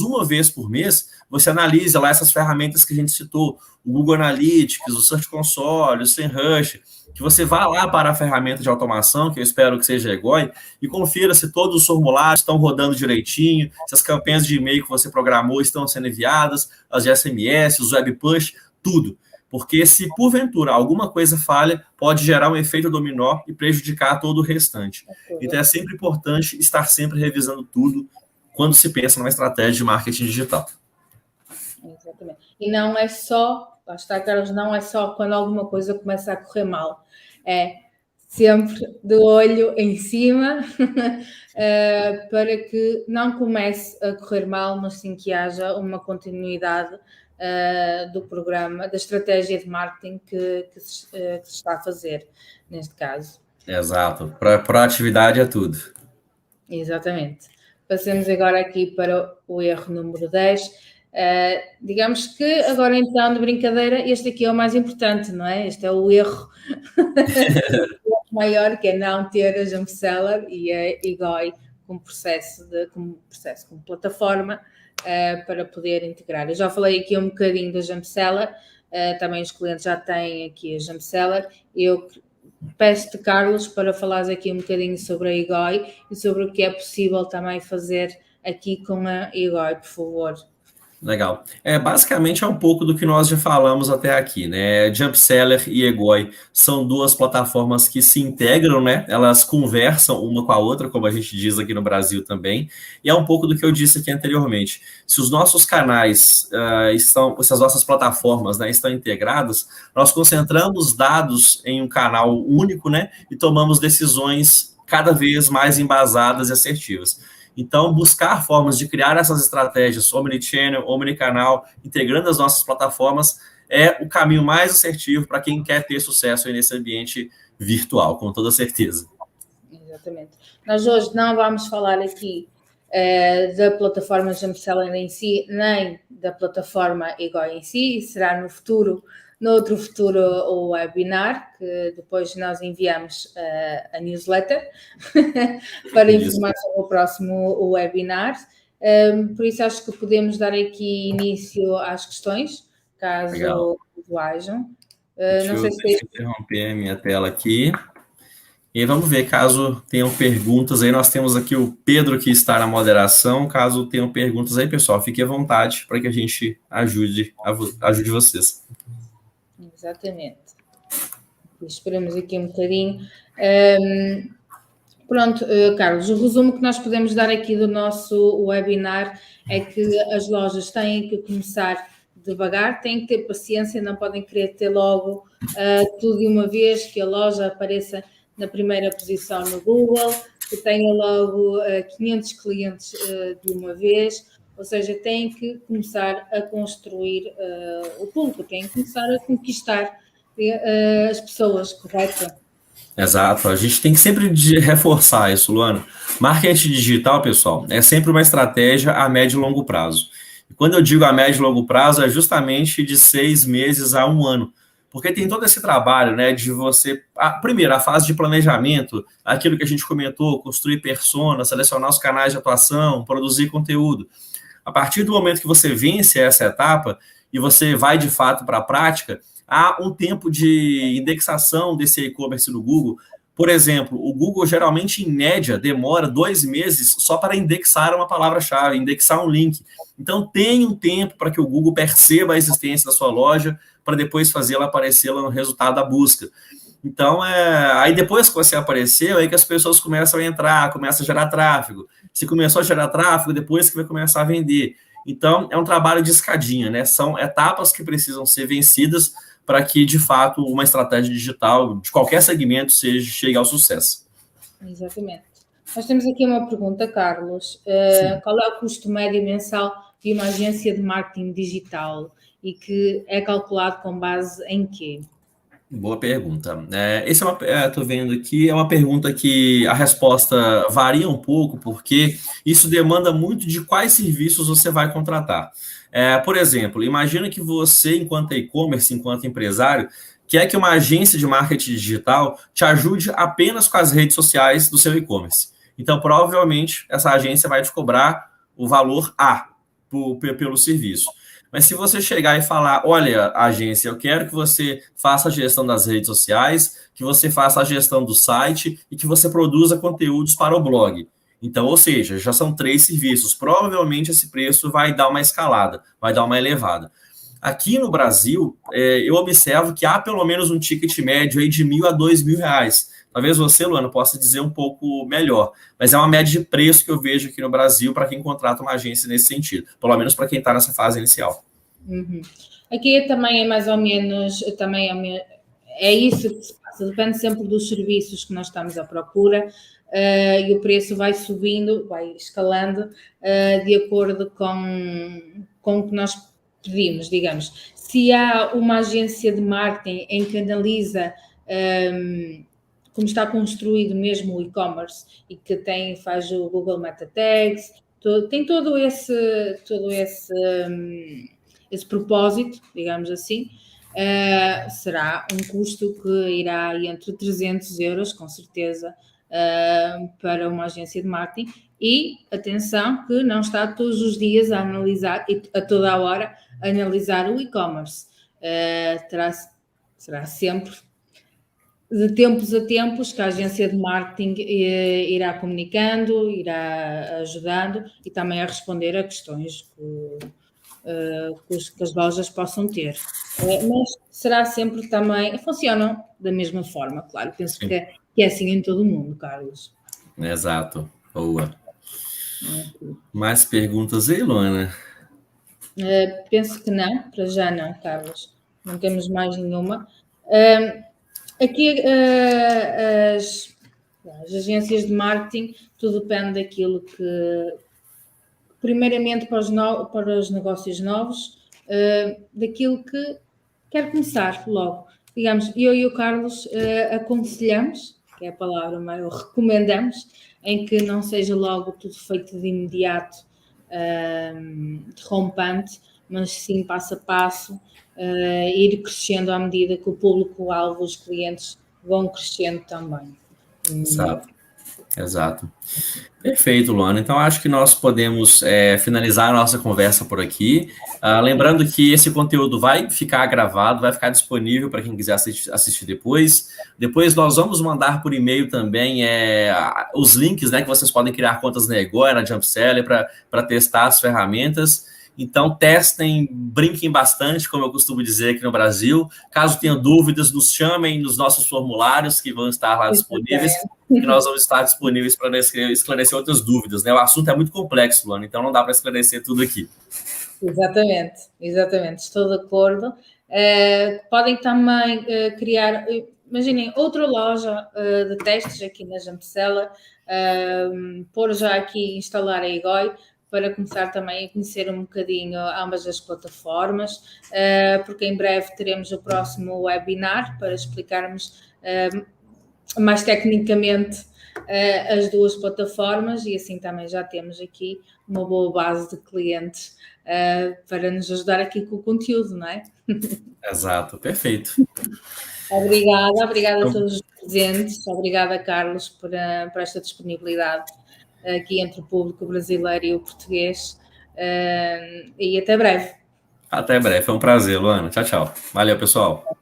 uma vez por mês, você analise lá essas ferramentas que a gente citou, o Google Analytics, o Search Console, o SEMrush, que você vá lá para a ferramenta de automação, que eu espero que seja a Egoi, e confira se todos os formulários estão rodando direitinho, se as campanhas de e-mail que você programou estão sendo enviadas, as de SMS, os web push, tudo. Porque se porventura alguma coisa falha, pode gerar um efeito dominó e prejudicar todo o restante. Então é sempre importante estar sempre revisando tudo quando se pensa numa estratégia de marketing digital. Exatamente. E não é só, lá está, Carlos, não é só quando alguma coisa começa a correr mal. É sempre de olho em cima para que não comece a correr mal, mas sim que haja uma continuidade do programa, da estratégia de marketing que se está a fazer, neste caso. Exato. Proatividade é tudo. Exatamente. Passemos agora aqui para o erro número 10. Digamos que agora então, de brincadeira, este aqui é o mais importante, não é? Este é o erro maior, que é não ter a Jumpseller e a Egoi como plataforma para poder integrar. Eu já falei aqui um bocadinho da Jumpseller, também os clientes já têm aqui a Jumpseller. Eu peço-te, Carlos, para falares aqui um bocadinho sobre a Egoi e sobre o que é possível também fazer aqui com a Egoi, por favor. Legal. Basicamente é um pouco do que nós já falamos até aqui, né? Jumpseller e Egoi são duas plataformas que se integram, né? Elas conversam uma com a outra, como a gente diz aqui no Brasil também, e é um pouco do que eu disse aqui anteriormente. Se os nossos canais se as nossas plataformas, né, estão integradas, nós concentramos dados em um canal único, né? E tomamos decisões cada vez mais embasadas e assertivas. Então, buscar formas de criar essas estratégias omnichannel, omnicanal, integrando as nossas plataformas, é o caminho mais assertivo para quem quer ter sucesso nesse ambiente virtual, com toda certeza. Exatamente. Nós hoje não vamos falar aqui da plataforma Jumpseller em si, nem da plataforma Egoi em si, será no futuro no outro futuro o webinar, que depois nós enviamos a newsletter para informar sobre o próximo webinar. Por isso acho que podemos dar aqui início às questões, caso hajam. Deixa eu interromper a minha tela aqui. E vamos ver, caso tenham perguntas aí, nós temos aqui o Pedro que está na moderação. Caso tenham perguntas aí, pessoal, fique à vontade para que a gente ajude vocês. Exatamente. Esperamos aqui um bocadinho. Pronto, Carlos, o resumo que nós podemos dar aqui do nosso webinar é que as lojas têm que começar devagar, têm que ter paciência, não podem querer ter logo tudo de uma vez, que a loja apareça na primeira posição no Google, que tenha logo 500 clientes de uma vez, ou seja, têm que começar a construir o público, têm que começar a conquistar as pessoas, correto? Exato, a gente tem que sempre reforçar isso, Luana. Marketing digital, pessoal, é sempre uma estratégia a médio e longo prazo. E quando eu digo a médio e longo prazo, é justamente de 6 meses a 1 ano. Porque tem todo esse trabalho, né, de você... primeiro, a fase de planejamento, aquilo que a gente comentou, construir persona, selecionar os canais de atuação, produzir conteúdo. A partir do momento que você vence essa etapa e você vai, de fato, para a prática, há um tempo de indexação desse e-commerce no Google. Por exemplo, o Google geralmente, em média, demora 2 meses só para indexar uma palavra-chave, indexar um link. Então, tem um tempo para que o Google perceba a existência da sua loja, para depois fazê-la aparecer lá no resultado da busca. Então, aí depois que você apareceu, aí que as pessoas começam a entrar, começam a gerar tráfego. Se começou a gerar tráfego, depois que vai começar a vender. Então, é um trabalho de escadinha, né? São etapas que precisam ser vencidas para que, de fato, uma estratégia digital de qualquer segmento chegue ao sucesso. Exatamente. Nós temos aqui uma pergunta, Carlos. Qual é o custo médio mensal de uma agência de marketing digital e que é calculado com base em quê? Boa pergunta. Estou vendo aqui, é uma pergunta que a resposta varia um pouco, porque isso demanda muito de quais serviços você vai contratar. Por exemplo, imagina que você, enquanto e-commerce, enquanto empresário, quer que uma agência de marketing digital te ajude apenas com as redes sociais do seu e-commerce. Então, provavelmente, essa agência vai te cobrar o valor A pelo serviço. Mas se você chegar e falar, olha, agência, eu quero que você faça a gestão das redes sociais, que você faça a gestão do site e que você produza conteúdos para o blog. Então, ou seja, já são 3 serviços. Provavelmente esse preço vai dar uma escalada, vai dar uma elevada. Aqui no Brasil, eu observo que há pelo menos um ticket médio aí de R$1.000 a R$2.000. Talvez você, Luana, possa dizer um pouco melhor, mas é uma média de preço que eu vejo aqui no Brasil para quem contrata uma agência nesse sentido, pelo menos para quem está nessa fase inicial. Uhum. Aqui também é mais ou menos, é isso que se passa, depende sempre dos serviços que nós estamos à procura e o preço vai subindo, vai escalando de acordo com o que nós pedimos, digamos. Se há uma agência de marketing em que analisa como está construído mesmo o e-commerce e que faz o Google Meta Tags, tem todo esse propósito, digamos assim, será um custo que irá entre 300 euros, com certeza, para uma agência de marketing. E, atenção, que não está todos os dias a analisar, e a toda a hora, a analisar o e-commerce. Será sempre de tempos a tempos que a agência de marketing irá comunicando, irá ajudando e também a responder a questões que as lojas possam ter. Mas será sempre também... Funcionam da mesma forma, claro. Penso que é assim em todo o mundo, Carlos. Exato. Boa. Mais perguntas aí, Luana? Penso que não. Para já não, Carlos. Não temos mais nenhuma. Aqui as agências de marketing, tudo depende daquilo que, primeiramente para os negócios novos, daquilo que quer começar logo. Digamos, eu e o Carlos aconselhamos, que é a palavra, mas recomendamos, em que não seja logo tudo feito de imediato, derrompante, mas sim passo a passo, ir crescendo à medida que o público-alvo, os clientes, vão crescendo também. Exato, exato. Perfeito, Luana. Então, acho que nós podemos finalizar a nossa conversa por aqui. Lembrando que esse conteúdo vai ficar gravado, vai ficar disponível para quem quiser assistir depois. Depois, nós vamos mandar por e-mail também os links, né, que vocês podem criar contas na Egoi, na Jumpseller, para testar as ferramentas. Então, testem, brinquem bastante, como eu costumo dizer aqui no Brasil. Caso tenham dúvidas, nos chamem nos nossos formulários que vão estar lá disponíveis, que nós vamos estar disponíveis para esclarecer outras dúvidas. Né? O assunto é muito complexo, Luana, então não dá para esclarecer tudo aqui. Exatamente, estou de acordo. Podem também criar, imaginem, outra loja de testes aqui na Jumpseller, pôr já aqui, instalar a Egoi, para começar também a conhecer um bocadinho ambas as plataformas, porque em breve teremos o próximo webinar para explicarmos mais tecnicamente as duas plataformas, e assim também já temos aqui uma boa base de clientes para nos ajudar aqui com o conteúdo, não é? Exato, perfeito. Obrigada a todos os presentes, obrigada, Carlos, por esta disponibilidade aqui entre o público brasileiro e o português, e até breve. Até breve, foi um prazer, Luana. Tchau, tchau. Valeu, pessoal.